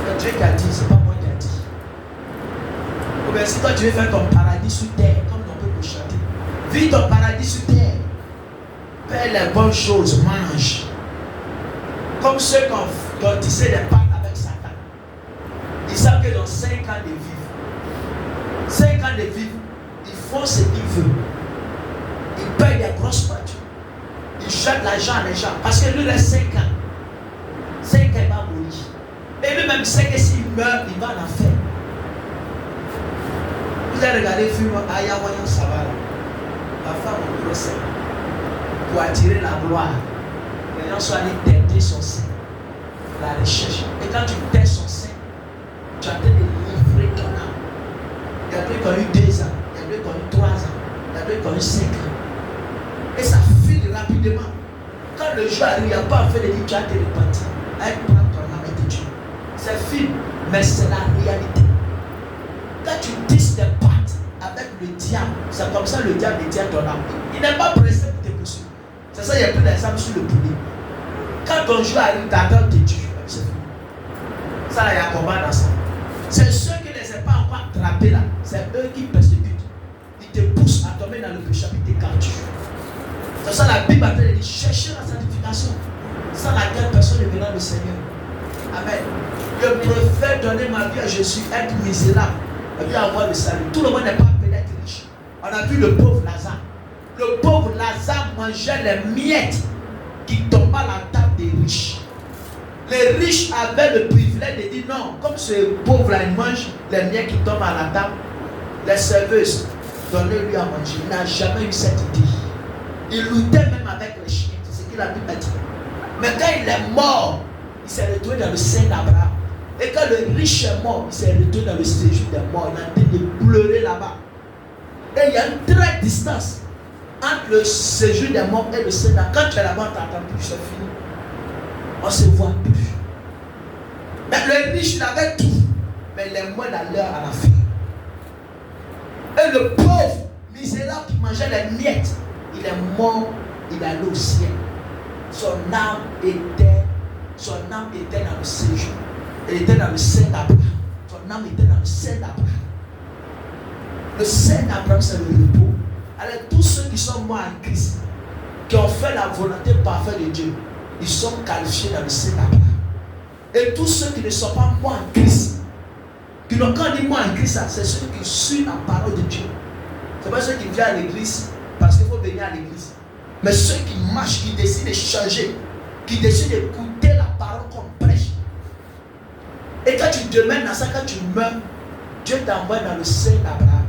C'est Dieu qui a dit, c'est pas moi qui a dit. Ou bien si toi tu veux faire ton paradis sur terre, comme on peut chanter, vis ton paradis sur terre. Fais les bonnes choses, mange. Comme ceux qui ont tissé des pactes avec Satan. Ils savent que dans 5 ans de vivre, 5 ans de vivre, ils font ce qu'ils veulent. Ils payent des grosses voitures. Ils jettent l'argent à les gens. Parce que lui, il reste 5 ans. 5 ans, il va mourir. Et lui-même sait que s'il meurt, il va en enfer. Vous avez regardé le film Ayawayan Savala. La femme au procès. Pour attirer la gloire. Les gens sont allés tenter son sein. La recherche. Et quand tu tais son sein, tu as en train de livrer ton âme. Il y a d'autres qui ont eu 2 ans. Il y a d'autres qui ont eu 3 ans. Il y a d'autres qui ont eu 5 ans. Et ça file rapidement. Quand le jour arrive, il n'y a pas fait de dire tu as te repentir. Elle prend ton âme et te tue. C'est film, mais c'est la réalité. Quand tu tisses des pattes avec le diable, c'est comme ça le diable détient ton âme. Il n'est pas pressé pour te poursuivre. C'est ça, il y a plus d'exemple sur le poulet. Quand ton jour arrive, t'attends, te tue. C'est fini. Ça, il y a un combat dans ça. C'est ceux qui ne les ont pas encore attrapés là. C'est eux qui persécutent. Ils te poussent à tomber dans le péché et te capturent. C'est ça la Bible a dit chercher la sanctification, sans laquelle personne ne verra le Seigneur. Amen. Je préfère donner ma vie à Jésus, être misérable, et puis avoir le salut. Tout le monde n'est pas appelé à être riche. On a vu le pauvre Lazare. Le pauvre Lazare mangeait les miettes qui tombaient à la table des riches. Les riches avaient le privilège de dire non, comme ce pauvre-là, il mange les miettes qui tombent à la table. Les serveuses, donnez-lui à manger. Il n'a jamais eu cette idée. Il luttait même avec les chiens. C'est ce qu'il a dit. Mais quand il est mort, il s'est retrouvé dans le sein d'Abraham. Et quand le riche est mort, il s'est retrouvé dans le séjour des morts. Il a été de pleurer là-bas. Et il y a une très distance entre le séjour des morts et le sein d'Abraham. Quand tu es là-bas, tu n'entends plus, c'est fini. On ne se voit plus. Mais le riche, il avait tout. Mais il est mort à l'heure à la fin. Et le pauvre, misérable qui mangeait les miettes, il est mort, il est allé au ciel. Son âme était dans le séjour. Elle était dans le sein d'Abraham. Son âme était dans le sein d'Abraham. Le sein d'Abraham, c'est le repos. Alors tous ceux qui sont morts en Christ, qui ont fait la volonté parfaite de Dieu, ils sont qualifiés dans le sein d'Abraham. Et tous ceux qui ne sont pas morts en Christ, qui n'ont qu'un dit morts en Christ, c'est ceux qui suivent la parole de Dieu. Ce n'est pas ceux qui viennent à l'église parce qu'il faut venir à l'église. Mais ceux qui marchent, qui décident de changer, qui décident d'écouter la parole qu'on prêche. Et quand tu demeures dans ça, quand tu meurs, Dieu t'envoie dans le sein d'Abraham.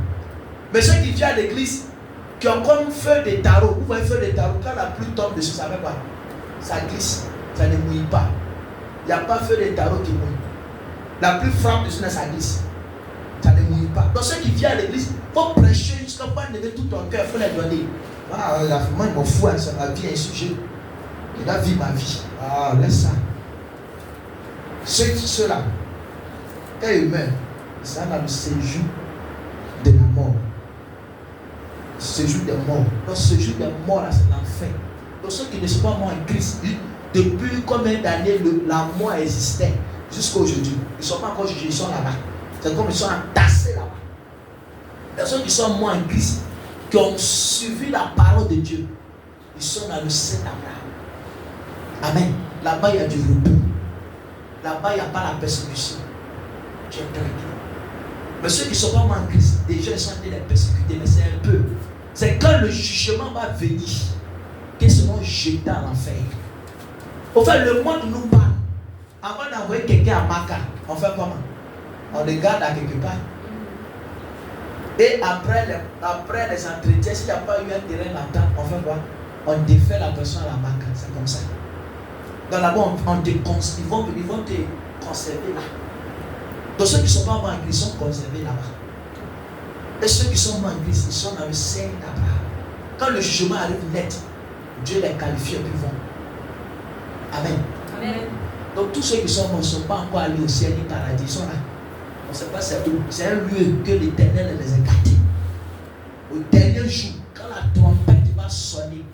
Mais ceux qui viennent à l'église, qui ont comme feu de tarot, vous voyez feu de tarot, quand la pluie tombe dessus, ça fait quoi? Ça glisse, ça ne mouille pas. Il n'y a pas feu de tarot qui mouille. La pluie frappe dessus, ça glisse. Ça ne mouille pas. Donc ceux qui viennent à l'église, il faut prêcher jusqu'à pas lever tout ton cœur, il faut les donner. Ah, moi je m'en fous, ça ma vie est un sujet. Il a vu ma vie. Ah, laisse ça. Ceux-là, quand ils meurent, ils sont dans le séjour de la mort. Le séjour des morts. Donc, ce séjour des morts, là, c'est l'enfer. Donc, ceux qui ne sont pas morts en Christ, depuis combien d'années la mort existait jusqu'à aujourd'hui, ils ne sont pas encore jugés, ils sont là-bas. C'est comme ils sont entassés là-bas. Les ceux qui sont morts en Christ, qui ont suivi la parole de Dieu, ils sont dans le sein d'Abraham. Amen. Là-bas, il y a du repos. Là-bas, il n'y a pas la persécution. Tu es tranquille. Mais ceux qui ne sont pas morts en Christ, déjà ils sont en train de les persécuter, mais c'est un peu. C'est quand le jugement va venir qu'ils seront jetés à l'enfer. Au fait, le monde nous parle. Avant d'envoyer quelqu'un à Maka, on fait comment? On le garde à quelque part. Et après les entretiens, s'il n'y a pas eu un terrain là-dedans, on fait quoi? On défait la personne à la Maka. C'est comme ça. Donc là-bas, ils vont te conserver là. Donc ceux qui ne sont pas morts en Christ sont conservés là-bas. Et ceux qui sont morts en Christ, ils sont dans le sein d'Abraham. Quand le jugement arrive net, Dieu les qualifie et puis vont. Amen. Amen. Donc tous ceux qui sont morts ne sont pas encore allés au ciel ni paradis, ils sont là. On ne sait pas c'est où. C'est un lieu que l'Éternel les a gâtés. Au dernier jour, quand la trompette va sonner,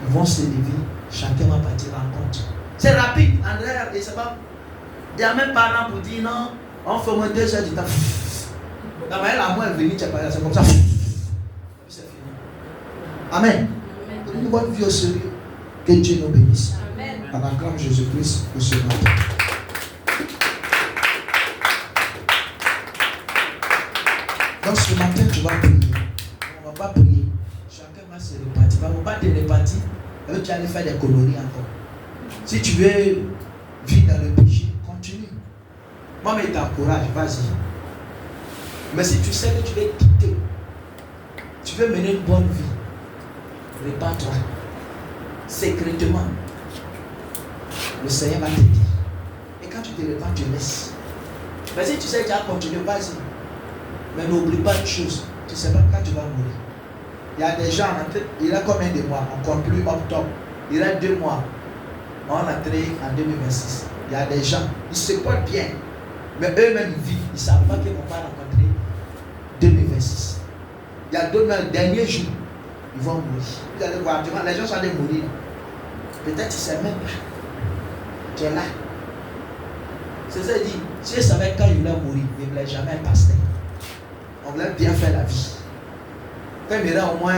ils vont se lever, chacun va partir en compte. C'est rapide, André, et c'est pas. Il n'y a même pas un an pour dire non, on fait au moins 2 heures du temps. La manière la moi est venue, tu es pas là, c'est comme ça. C'est fini. Amen. Une bonne vie au sérieux. Que Dieu nous bénisse. Amen. On acclame Jésus-Christ pour ce matin. Donc ce matin, tu vas prier. On ne va pas prier. Chacun va se répartir. On ne va pas te répartir. Et tu vas aller faire des colonis encore. Si tu veux vivre dans le péché, continue. Moi, mais t'encourage, vas-y. Mais si tu sais que tu veux quitter, tu veux mener une bonne vie, répare-toi. Secrètement. Le Seigneur va te dire. Et quand tu te répares, tu laisses. Mais si tu sais que tu vas continuer, vas-y. Mais n'oublie pas une chose. Tu ne sais pas quand tu vas mourir. Il y a des gens, il y a combien de mois? On compte plus octobre. Il y a 2 mois. On est entré en 2026. Il y a des gens, ils se portent bien. Mais eux-mêmes vivent. Ils ne savent pas qu'ils ne vont pas rencontrer 2026. Il y a d'autres, le dernier jour, ils vont mourir. Vous allez voir, les gens sont allés mourir. Peut-être tu ne sais même pas. Tu es là. C'est ça dit, si je savais quand il voulait mourir, il ne voulait jamais être pasteur. On voulait bien faire la vie. Quand il y aura au moins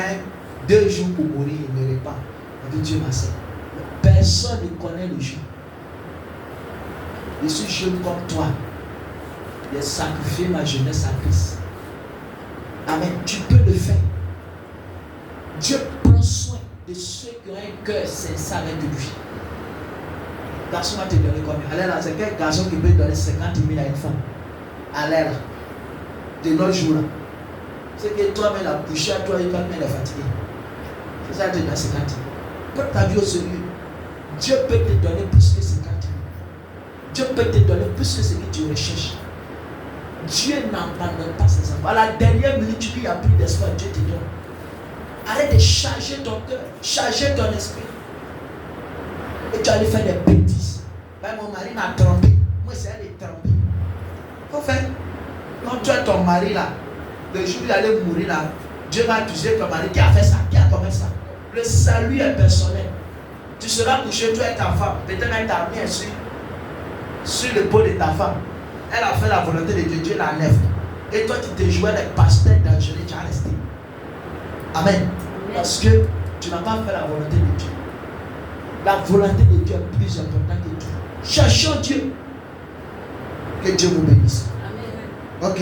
2 jours pour mourir, il ne meurt pas. On dit Dieu m'a fait. Personne ne connaît le jour. Je suis jeune comme toi. J'ai sacrifié ma jeunesse à Christ. Amen. Tu peux le faire. Dieu prend soin de ceux qui ont un cœur sincère avec lui. Garçon va te donner combien? Allez là, c'est quel garçon qui peut donner 50 000 à une femme? Allez là. De nos jours là. C'est que toi-même la couché à toi et toi-même elle est fatiguée. C'est ça, tu donnes 50 000. Pour ta vie au sérieux, Dieu peut te donner plus que 50 000. Dieu peut te donner plus que ce que tu recherches. Dieu n'abandonne pas ses enfants. À la dernière minute, tu lui as plus d'espoir, Dieu te donne. Arrête de charger ton cœur, charger ton esprit. Et tu allais faire des bêtises. Ben, mon mari m'a trompé. Moi, c'est elle de tromper. Faut faire. Quand tu as ton mari là, le jour où il allait mourir là, Dieu va accuser ton mari. Qui a fait ça? Qui a commis ça? Le salut est personnel. Tu seras couché, toi et ta femme. Peut-être elle t'a mis sur le pot de ta femme. Elle a fait la volonté de Dieu, Dieu la lève. Et toi, tu te jouais les pasteurs dangereux, tu as resté. Amen. Parce que tu n'as pas fait la volonté de Dieu. La volonté de Dieu est plus importante que tout. Cherchons Dieu. Que Dieu vous bénisse. Amen. Ok.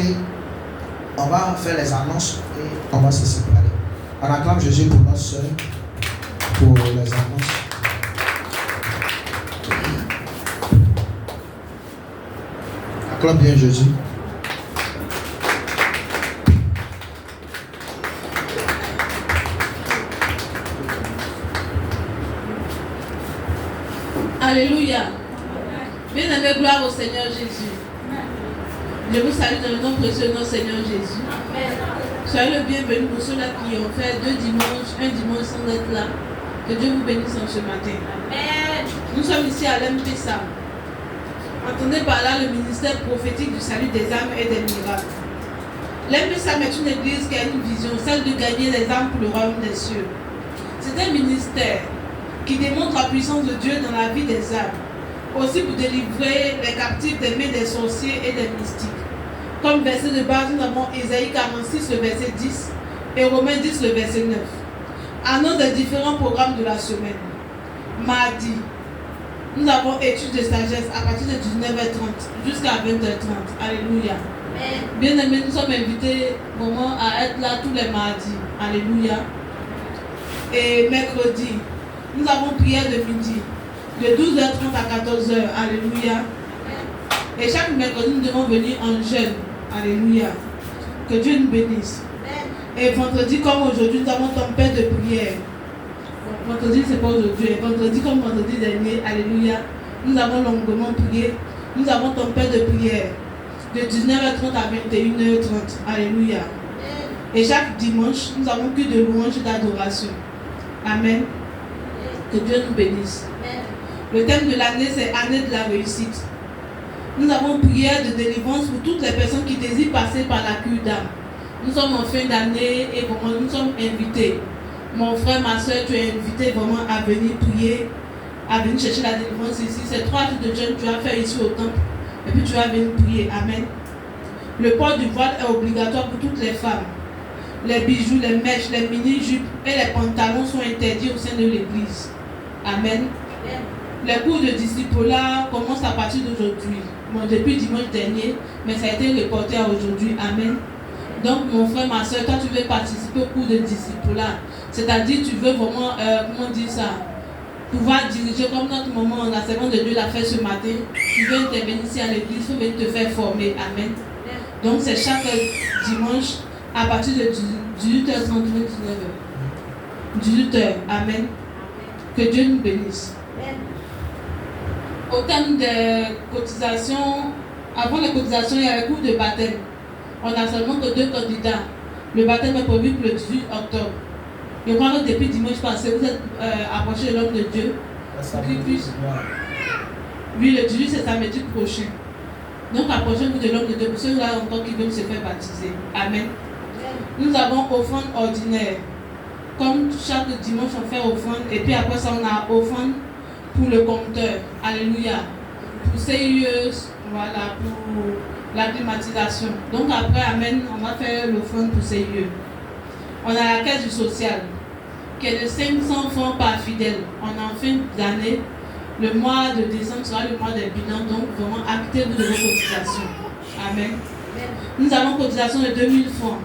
On va faire les annonces et on va se séparer. On acclame Jésus pour notre soeur, pour les annonces. Acclame bien Jésus. Alléluia. Bien-aimé, gloire au Seigneur Jésus. Je vous salue dans le nom précieux de notre Seigneur Jésus. Soyez le bienvenu pour ceux-là qui ont fait 2 dimanches, un dimanche sans être là. Que Dieu vous bénisse en ce matin. Nous sommes ici à l'MPSA. Entendez par là le ministère prophétique du salut des âmes et des miracles. L'MPSA est une église qui a une vision, celle de gagner les âmes pour le royaume des cieux. C'est un ministère qui démontre la puissance de Dieu dans la vie des âmes. Aussi pour délivrer les captifs des mains des sorciers et des mystiques. Comme verset de base, nous avons Ésaïe 46, le verset 10 et Romains 10, le verset 9. Annonce des différents programmes de la semaine. Mardi, nous avons études de sagesse à partir de 19h30 jusqu'à 20h30. Alléluia. Bien aimés, nous sommes invités vraiment à être là tous les mardis. Alléluia. Et mercredi, nous avons prière de midi, de 12h30 à 14h. Alléluia. Et chaque mercredi, nous devons venir en jeûne. Alléluia. Que Dieu nous bénisse. Et vendredi, comme aujourd'hui, nous avons tempête de prière. Vendredi, c'est pas aujourd'hui. Vendredi, comme vendredi dernier, alléluia, nous avons longuement prié. Nous avons tempête de prière de 19h30 à 21h30. Alléluia. Et chaque dimanche, nous avons culte de louange et d'adoration. Amen. Que Dieu nous bénisse. Le thème de l'année, c'est année de la réussite. Nous avons prière de délivrance pour toutes les personnes qui désirent passer par la cure d'âme. Nous sommes en fin d'année et vraiment nous sommes invités. Mon frère, ma soeur, tu es invité vraiment à venir prier, à venir chercher la délivrance ici. C'est 3 jours de jeûne que tu vas faire ici au temple. Et puis tu vas venir prier. Amen. Le port du voile est obligatoire pour toutes les femmes. Les bijoux, les mèches, les mini-jupes et les pantalons sont interdits au sein de l'église. Amen. Les cours de discipulat commencent à partir d'aujourd'hui. Bon, depuis dimanche dernier, mais ça a été reporté à aujourd'hui. Amen. Donc, mon frère, ma soeur, toi, tu veux participer au cours de discipulat. C'est-à-dire, tu veux vraiment, comment dire ça, pouvoir diriger comme notre maman, la servante de Dieu l'a fait ce matin. Tu veux intervenir ici à l'église, il faut venir te faire former. Amen. Donc, c'est chaque dimanche à partir de 18h30, 19h. 18h. Amen. Que Dieu nous bénisse. Au terme des cotisations, avant les cotisations, il y a le cours de baptême. On n'a seulement que 2 candidats. Le baptême est prévu pour le 18 octobre. Je crois que depuis dimanche passé, vous êtes approché de l'homme de Dieu. Oui, le 18, c'est samedi prochain. Donc, approchez-vous de l'homme de Dieu pour ceux-là encore qui veulent se faire baptiser. Amen. Nous avons offrande ordinaire. Comme chaque dimanche, on fait offrande. Et puis après ça, on a offrande pour le compteur. Alléluia. Pour CIE, voilà, pour la climatisation. Donc après, amen, on va faire l'offrande pour CIE. On a la caisse du social, qui est de 500 francs par fidèle. On est en fin d'année. Le mois de décembre sera le mois des bilans. Donc vraiment, actez-vous de vos cotisations. Amen. Nous avons cotisation de 2000 francs.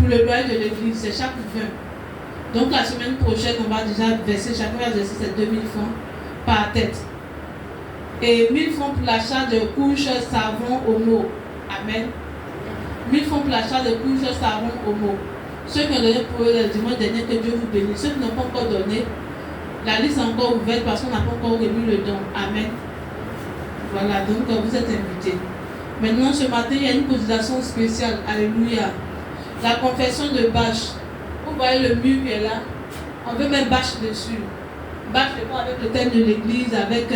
le loyer de l'église, c'est chaque 20. Donc la semaine prochaine, on va déjà verser, chacun va verser ses 2000 francs par tête. Et 1000 francs pour l'achat de couches, savon, homo. Amen. 1000 francs pour l'achat de couches, savon, homo. Ceux qui ont donné pour eux le dimanche dernier, que Dieu vous bénisse. Ceux qui n'ont pas encore donné, la liste est encore ouverte parce qu'on n'a pas encore remis le don. Amen. Voilà, donc vous êtes invités. Maintenant, ce matin, il y a une cotisation spéciale. Alléluia. La confession de bâche. Vous voyez le mur qui est là. On veut mettre bâche dessus. Bâche, c'est pas avec le thème de l'église, avec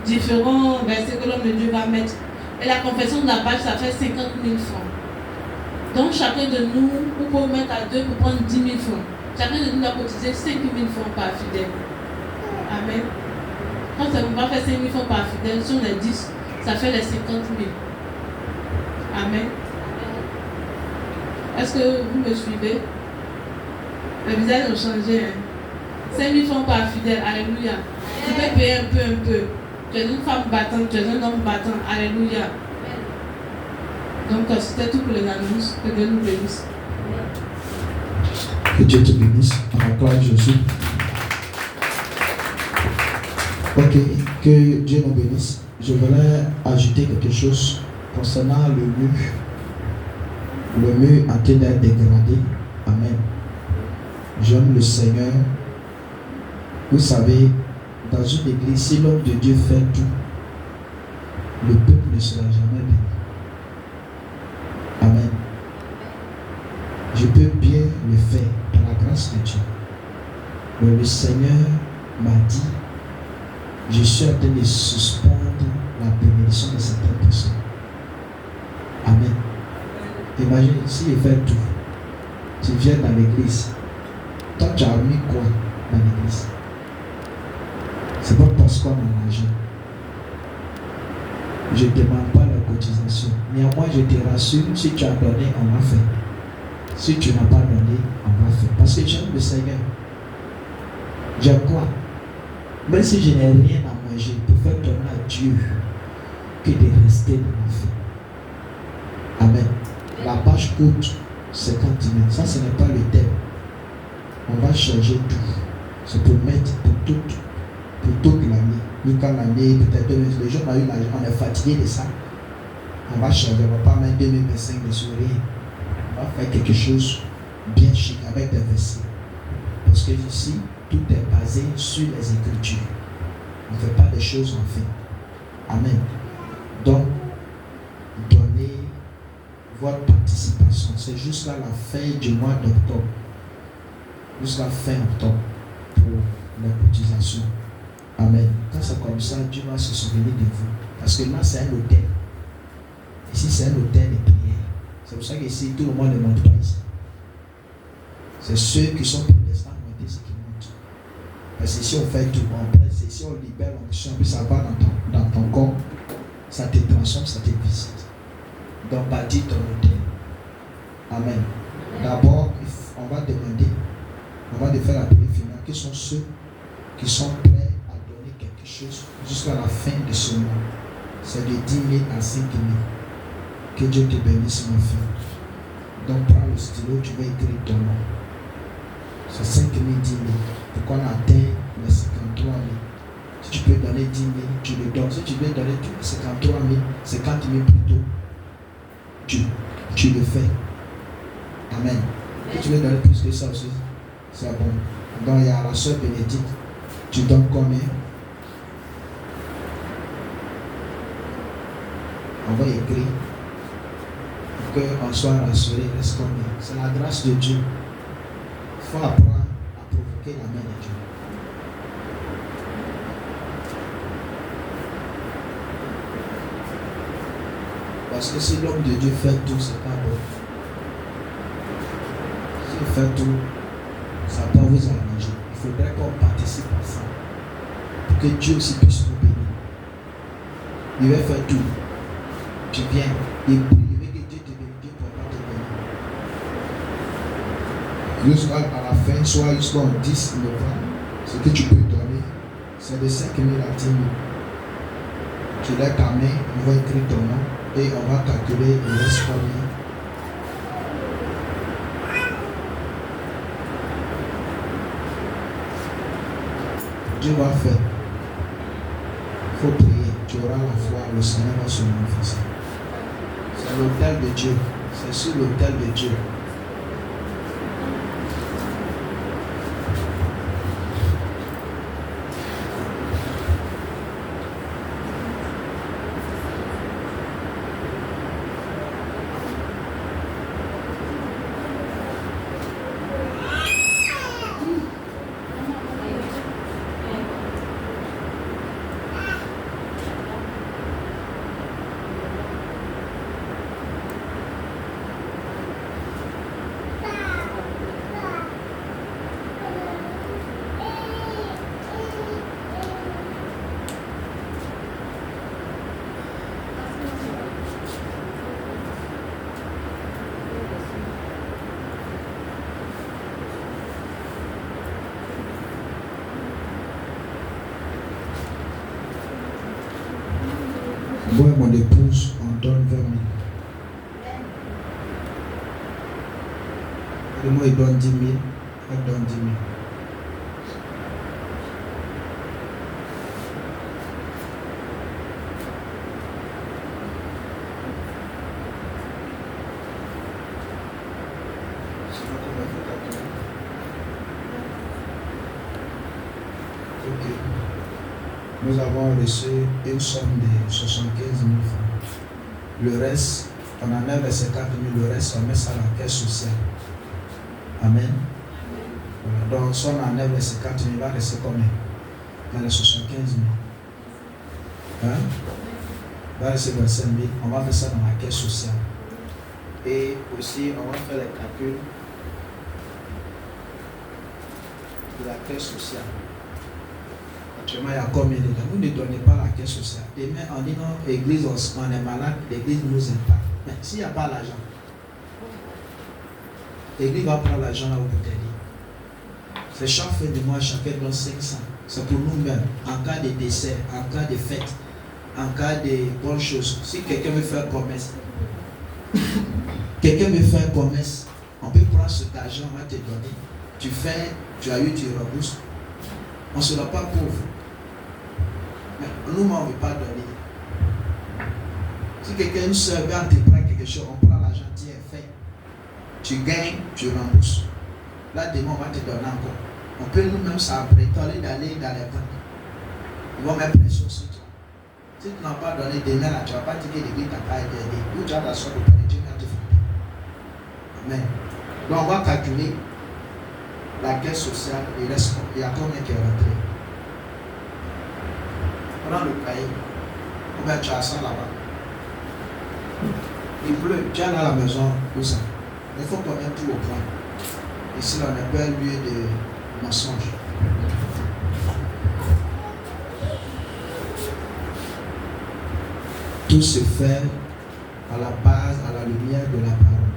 différents versets que l'homme de Dieu va mettre. Et la confession de la bâche, ça fait 50 000 francs. Donc, chacun de nous, vous pouvez mettre à deux pour prendre 10 000 francs. Chacun de nous doit cotiser 5 000 francs par fidèle. Amen. Quand ça ne va faire 5 000 francs par fidèle, si on est 10, ça fait les 50 000. Amen. Est-ce que vous me suivez? Le visage a changé. 5 000 francs par fidèle. Alléluia. Tu peux payer un peu. Tu es une femme battante, tu es un homme battant. Alléluia. Donc, c'était tout pour les annonces. Que Dieu nous bénisse. Que Dieu te bénisse. On acclame Jésus. Ok, que Dieu nous bénisse. Je voudrais ajouter quelque chose concernant le mur. Le mur a été dégradé. Amen. J'aime le Seigneur. Vous savez, dans une église, si l'homme de Dieu fait tout, le peuple ne sera jamais béni. Amen. Je peux bien le faire par la grâce de Dieu. Mais le Seigneur m'a dit, je suis en train de suspendre la bénédiction de certaines personnes. Amen. Imagine, s'il fait tout, tu viens dans l'église, toi tu as mis quoi dans l'église? C'est pas parce qu'on a l'argent. Je ne demande pas la cotisation. Néanmoins, je te rassure, si tu as donné, on va faire. Si tu n'as pas donné, on va faire. Parce que j'aime le Seigneur. J'aime quoi? Même si je n'ai rien à manger, pour faire donner à Dieu que de rester dans ma vie. Amen. La bâche coûte 50 000. Ça, ce n'est pas le thème. On va changer tout. C'est pour mettre pour toute l'année. Ni quand l'année, peut-être les gens ont eu l'argent, on est fatigué de ça. On va changer, on ne va pas mettre 2025 de sourire. On va faire quelque chose bien chic avec des versets. Parce que ici, tout est basé sur les Écritures. On ne fait pas des choses en fait. Amen. Donc, donnez votre participation. C'est jusqu'à la fin du mois d'octobre. Jusqu'à fin octobre pour la cotisation. Amen. Quand c'est comme ça, Dieu va se souvenir de vous. Parce que là, c'est un hôtel. Ici, c'est un hôtel de prière. C'est pour ça qu'ici, tout le monde ne monte pas ici. C'est ceux qui sont protestants monter ce qui montent. Parce que si on fait tout, on presse, si on libère l'onction, puis ça va dans ton corps, ça te transforme, ça te visite. Donc, bâtis ton hôtel. Amen. D'abord, on va demander, on va faire la prière finale. Qui sont ceux qui sont prêts à donner quelque chose jusqu'à la fin de ce mois? C'est de 10 000 à 5 000. Que Dieu te bénisse, mon frère. Donc, prends le stylo, tu vas écrire ton nom. C'est 5 000, 10 000. Pour qu'on atteigne les 53 000. Si tu peux donner 10 000, tu le donnes. Si tu veux donner 53 000, 50 000 plutôt, tu le fais. Amen. Si tu veux donner plus que ça aussi, c'est bon. Donc, il y a la soeur Bénédicte. Tu donnes combien? On va écrire pour qu'on soit rassuré. Reste combien? C'est la grâce de Dieu. Il faut apprendre à provoquer la main de Dieu. Parce que si l'homme de Dieu fait tout, c'est pas bon. S'il fait tout, ça peut vous arranger. Il faudrait qu'on participe à ça. Pour que Dieu aussi puisse nous bénir. Il va faire tout. Tu viens, il veut que Dieu te bénisse, Dieu ne peut pas te bénir. Jusqu'à la fin, soit jusqu'au 10 novembre, ce que tu peux donner, c'est de 5 000 à 10 000. Tu lèves ta main, on va écrire ton nom et on va calculer le reste combien. Dieu va faire. Il faut prier. Tu auras la foi. Le Seigneur va se manifester. C'est l'autel de Dieu. C'est sur l'autel de Dieu. Moi et mon épouse, on donne 20 000. Et moi, il donne 10 000. Elle donne 10 000. Ok. Nous avons reçu une somme de 75 000 francs. Le reste, on enlève les 50 000, le reste, on met ça dans la caisse sociale. Amen. Voilà. Donc, si on enlève les 50 000, il va rester combien? Dans les 75 000. Hein? Il va rester 25 000. On va mettre ça dans la caisse sociale. Et aussi, on va faire les calculs de la caisse sociale. Actuellement, il y a combien de gens? Vous ne donnez pas la caisse sociale. Demain, on dit non, l'église, on est malade, l'église nous impacte. Mais s'il n'y a pas l'argent, l'église va prendre l'argent là où vous tenez. C'est chaque fin de mois, chacun donne 500. C'est pour nous-mêmes, en cas de décès, en cas de fête, en cas de bonnes choses. Si quelqu'un veut faire commerce, on peut prendre cet argent, on va te donner. Tu fais, tu as eu, tu rembourses. On ne sera pas pauvre. Mais nous, on ne veut pas donner. Si quelqu'un, une soeur, veut entreprendre quelque chose, on prend l'argent, tu es fait. Tu gagnes, tu rembourses. Là, demain, on va te donner encore. On peut nous-mêmes s'apprêter d'aller dans les banques. Ils vont mettre pression sur toi. Si tu n'as pas donné demain, là, tu ne vas pas dire que l'église t'a pas aidé. Ou tu as la soeur de parler, Dieu va te faire. Amen. Donc, on va calculer la caisse sociale, il y a combien qui est rentré. Prends le cahier. Combien tu as ça là-bas? Il pleut, tu as là à la maison, où ça? Il faut qu'on mette tout au point. Ici, on n'est pas un lieu de mensonge. Tout se fait à la base, à la lumière de la parole.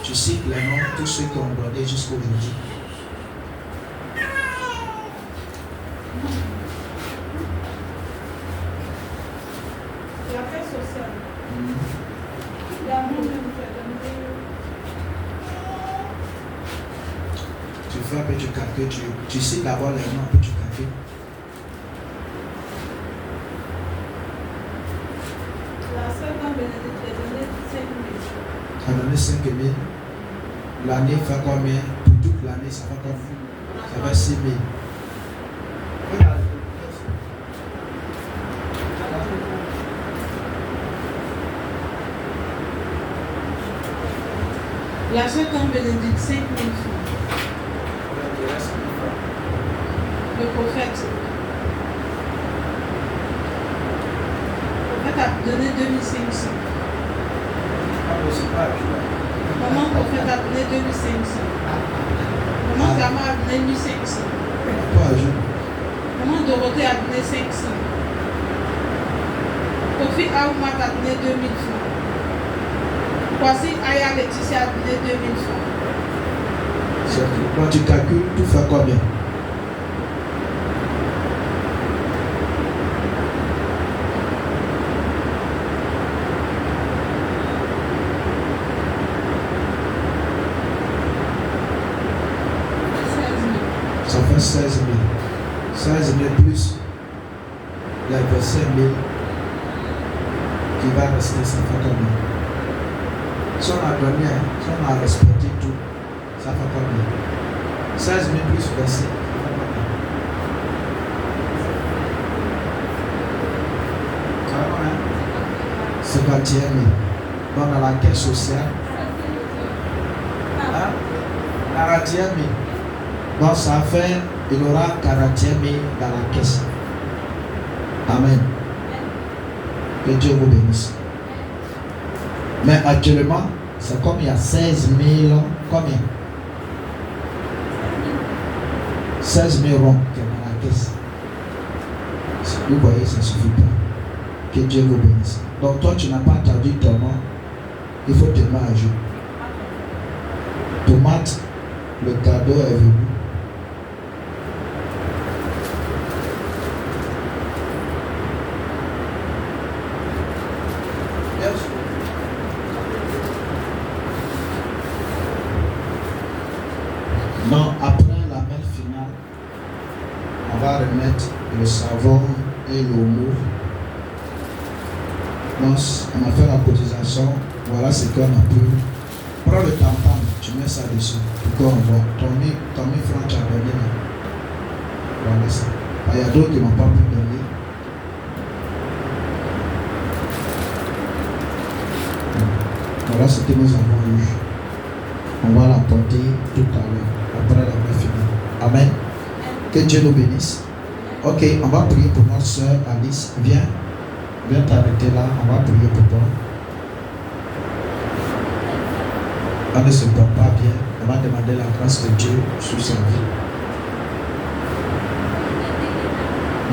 Tu cites les noms, tous ceux qui ont donné jusqu'à aujourd'hui. La paix sociale. L'amour même fait. Tu fais un peu, tu calcules, tu cites d'abord les noms, puis tu calcules. La sœur dans Bénédicte a donné 5 000. Tu as donné 5 000. L'année fait combien? Pour toute l'année, ça fait combien? Ça fait 6 000. La sœur dans Bénédicte, 5 000 francs. Le prophète. Le prophète a donné 2500. Maman prophète a donné 2500. Maman Gama a donné 1500. Maman Dorothée a donné 500. Kofi Aoumat a donné 2000 francs. Voici Aya Laetitia a donné 2000 francs. Quand tu calcules, tout fait combien? Ça 16 000. 16 000 plus les versets 1000 qui va rester, ça fait combien? Si on a donné, si on a respecté tout, ça fait combien? 16 000 plus versets, ça fait combien? 51 000. Donc dans la caisse sociale, 41 000. Donc ça fait, il aura 41 000 dans la caisse. Amen. Que Dieu vous bénisse. Mais actuellement, c'est comme il y a 16 000, combien? 16 000 ronds qui est dans la caisse. Vous voyez, ça ne suffit pas. Que Dieu vous bénisse. Donc toi, tu n'as pas attendu ton nom. Il faut te mettre à jour. Tomate, le cadeau est venu. Non, après la messe finale, on va remettre le savon et l'eau. Donc, on a fait la cotisation. Voilà ce qu'on a pu. Prends le tampon, tu mets ça dessus. Pourquoi on voit ton 1000 francs, tu as donné là. Voilà ça. Il y a d'autres qui n'ont pas pu donner. Voilà ce que nous avons eu. On va l'apporter tout à l'heure, après la messe finale. Amen. Que Dieu nous bénisse. Ok, on va prier pour notre soeur Alice. Viens t'arrêter là, on va prier pour toi. Elle ne se porte pas bien, on va demander la grâce de Dieu sur sa vie.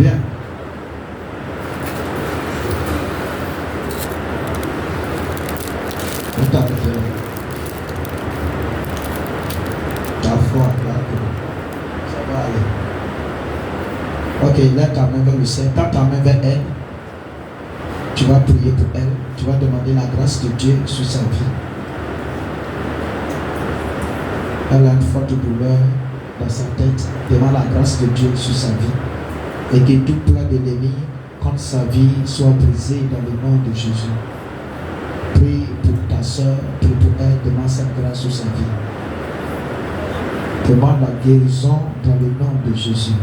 Viens. On t'arrête là. Ta foi, là, ça va aller. Ok, lève ta main vers le Seigneur, tends ta main vers elle. Tu vas prier pour elle, tu vas demander la grâce de Dieu sur sa vie. Elle a une forte douleur dans sa tête. Demande la grâce de Dieu sur sa vie. Et que tout plan d'ennemi contre sa vie soit brisé dans le nom de Jésus. Prie pour ta soeur, prie pour elle, demande sa grâce sur sa vie. Demande la guérison dans le nom de Jésus.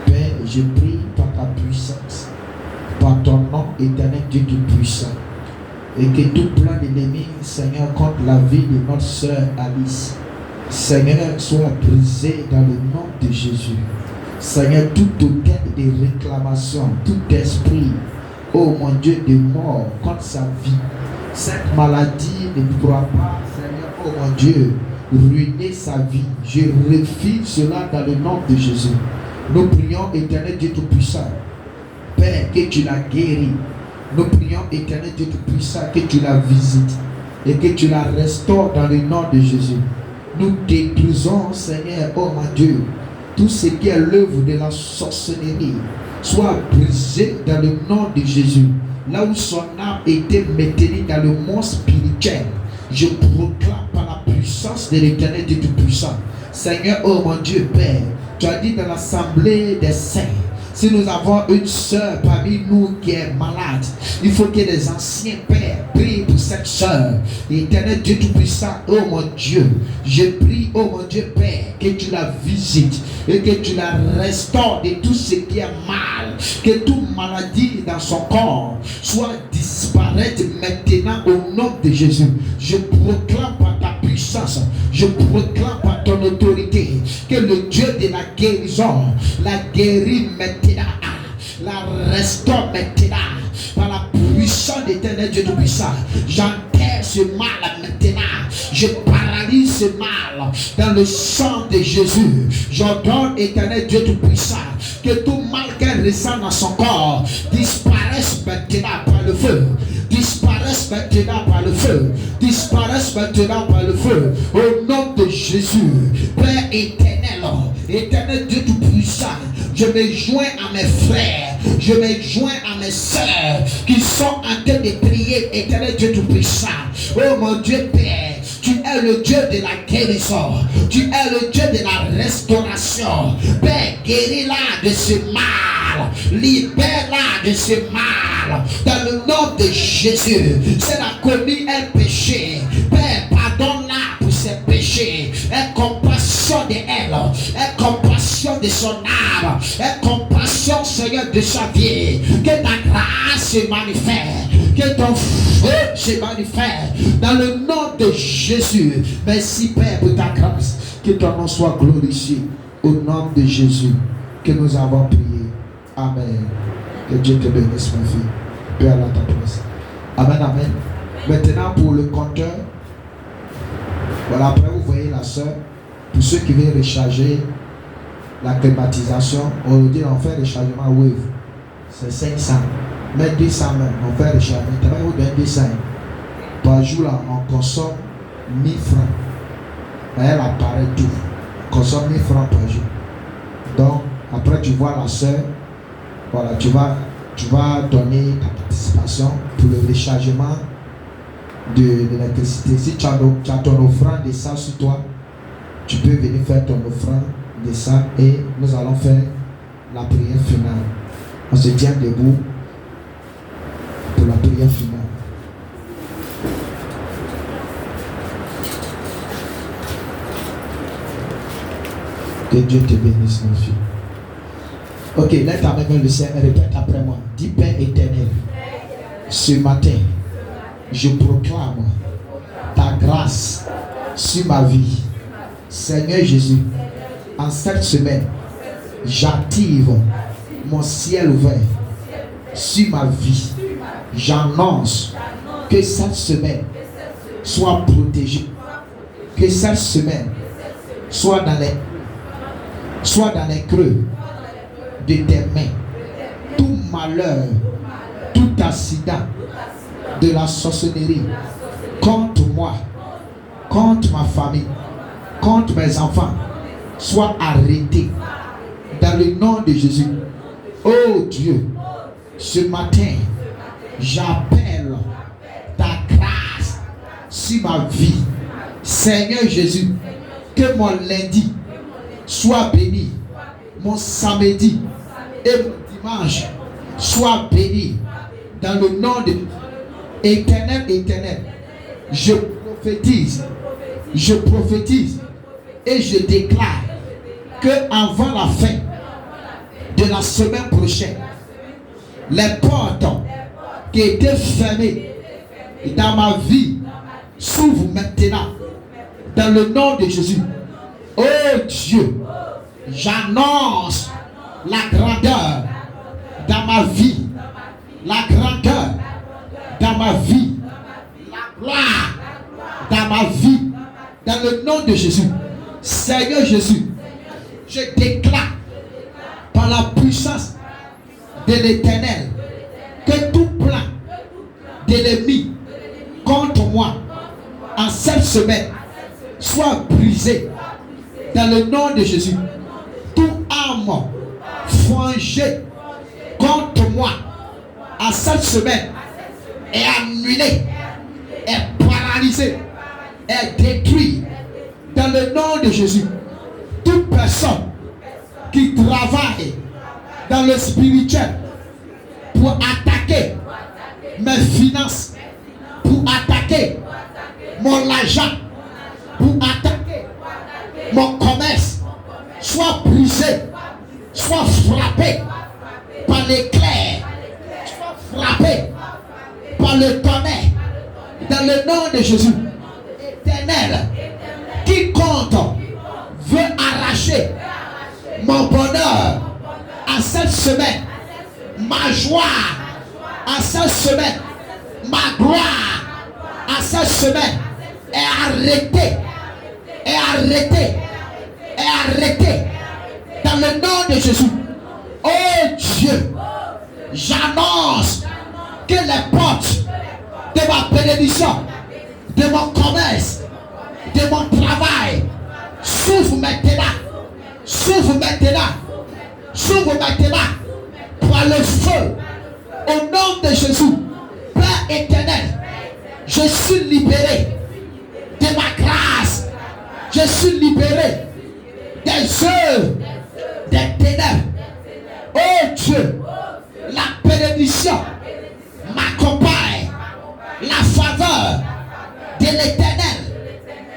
Père, je prie par ta puissance, par ton nom éternel Dieu Tout-Puissant, et que tout plan d'ennemi, Seigneur, contre la vie de notre soeur Alice, Seigneur, soit brisé dans le nom de Jésus. Seigneur, tout aucun de réclamation, tout esprit, oh mon Dieu, de mort contre sa vie, cette maladie ne pourra pas, Seigneur, oh mon Dieu, ruiner sa vie. Je refuse cela dans le nom de Jésus. Nous prions, éternel Dieu Tout-Puissant, Père, que tu la guéris. Nous prions, éternel Dieu Tout-Puissant, que tu la visites et que tu la restaures dans le nom de Jésus. Nous détruisons, Seigneur, oh mon Dieu, tout ce qui est l'œuvre de la sorcellerie soit brisé dans le nom de Jésus. Là où son âme était maintenue dans le monde spirituel, je proclame par la puissance de l'Éternel Dieu Tout-Puissant. Seigneur, oh mon Dieu, Père, tu as dit dans l'assemblée des saints, si nous avons une soeur parmi nous qui est malade, il faut que les anciens pères prient pour cette soeur. Éternel Dieu Tout-Puissant, oh mon Dieu, je prie, oh mon Dieu Père, que tu la visites et que tu la restaures de tout ce qui est mal, que toute maladie dans son corps soit disparaître maintenant au nom de Jésus. Je proclame par ta puissance, je proclame par ton autorité que le Dieu de la guérison la guérit maintenant, la restaure maintenant par la puissance d'éternel Dieu Tout-Puissant. J'enterre ce mal maintenant, je paralyse ce mal dans le sang de Jésus. J'ordonne, éternel Dieu Tout-Puissant, que tout mal qu'elle ressent dans son corps disparaisse maintenant par le feu. Disparaisse maintenant par le feu. Disparaisse maintenant par le feu. Au nom de Jésus, Père éternel, éternel Dieu Tout-Puissant, je me joins à mes frères, je me joins à mes sœurs qui sont en train de prier, éternel Dieu Tout-Puissant. Oh mon Dieu Père, Tu es le Dieu de la guérison. Tu es le Dieu de la restauration. Père, guéris-la de ce mal. Libère-la de ce mal. Dans le nom de Jésus. Si elle a commis un péché, Père, pardonne-la pour ses péchés. Aie compassion de elle. Aie compassion de son âme. Aie compassion, Seigneur, de sa vie. Que ta grâce se manifeste. Que ton feu se manifeste. Dans le nom de Jésus. Merci, Père, pour ta grâce. Que ton nom soit glorifié. Au nom de Jésus que nous avons prié. Amen. Que Dieu te bénisse, mon fils. Père, à ta place. Amen, amen. Maintenant, pour le compteur. Voilà, après, vous voyez la soeur. Pour ceux qui veulent recharger la climatisation, aujourd'hui, on fait rechargement Wave. C'est 500. Mais 200 même. On fait rechargement. Maintenant, vous donne 200. Par jour, là, on consomme 1000 francs. Elle apparaît tout. On consomme 1000 francs par jour. Donc, après, tu vois la soeur. Voilà, tu vas donner ta participation pour le rechargement de l'électricité. Si tu as ton offrande de ça sur toi, tu peux venir faire ton offrande de ça et nous allons faire la prière finale. On se tient debout pour la prière finale. Que Dieu te bénisse, mon fils. Ok, lève ta main vers le ciel et répète après moi. Dis Père éternel, ce matin, je proclame ta grâce sur ma vie. Seigneur Jésus, en cette semaine, j'active mon ciel ouvert sur ma vie. J'annonce que cette semaine soit protégée. Que cette semaine soit dans les creux de tes mains. Tout malheur, tout accident de la sorcellerie contre moi, contre ma famille, contre mes enfants, soit arrêté dans le nom de Jésus. Oh Dieu, ce matin, j'appelle ta grâce sur ma vie. Seigneur Jésus, que mon lundi soit béni, mon samedi et mon dimanche soit béni dans le nom de Éternel, éternel. Je prophétise et je déclare que avant la fin de la semaine prochaine, les portes qui étaient fermées dans ma vie s'ouvrent maintenant dans le nom de Jésus. Oh Dieu, j'annonce la grandeur dans ma vie, la grandeur dans ma vie, la gloire dans ma vie, dans le nom de Jésus. Seigneur Jésus, je déclare par la puissance de l'Éternel que tout plan de l'ennemi contre moi en cette semaine soit brisé dans le nom de Jésus. Tout arme forgée contre moi en cette semaine est annulée, est paralysée, est détruite dans le nom de Jésus. Toute personne qui travaille dans le spirituel pour attaquer mes finances, pour attaquer mon argent, pour attaquer mon commerce, soit brisé, soit frappé par l'éclair, soit frappé par le tonnerre, dans le nom de Jésus. Éternel, quiconque veut arracher mon bonheur en cette semaine, ma joie en cette semaine, ma gloire en cette semaine, est arrêtée, dans le nom de Jésus. Oh Dieu, j'annonce que les portes de ma bénédiction, de mon commerce, de mon travail s'ouvrent maintenant par le feu au nom de Jésus. Père éternel, je suis libéré de ma grâce. Je suis libéré des œuvres des ténèbres. Oh Dieu, la bénédiction m'accompagne. La faveur de l'Éternel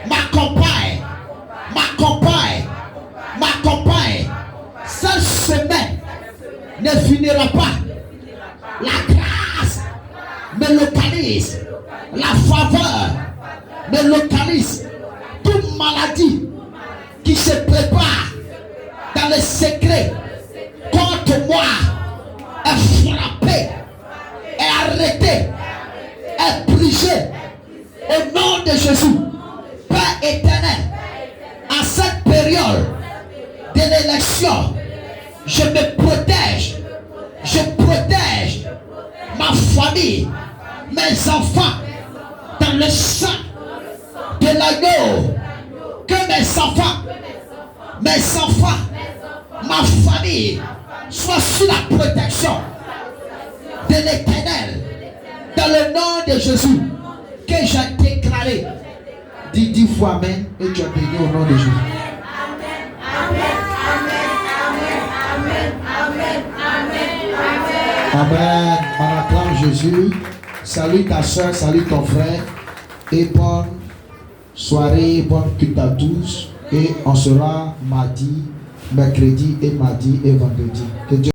m'accompagne. Cette semaine ne finira pas. La grâce me localise. La faveur me localise. Toute maladie qui se prépare dans le secret contre moi est frappée, est arrêtée, est brisée. Au nom de Jésus, Père éternel, en cette période de l'élection, je me protège. Je protège ma famille, mes enfants, dans le sang de l'agneau. Que mes enfants, ma famille soient sous la protection de l'Éternel. Dans le nom de Jésus, que j'ai déclaré. Dis 10 fois Amen et tu as béni au nom de Jésus. Amen. On acclame Jésus. Salut ta soeur, salut ton frère. Et bonne soirée, bonne culte à tous. Et on sera mardi, mercredi et mardi et vendredi. Que Dieu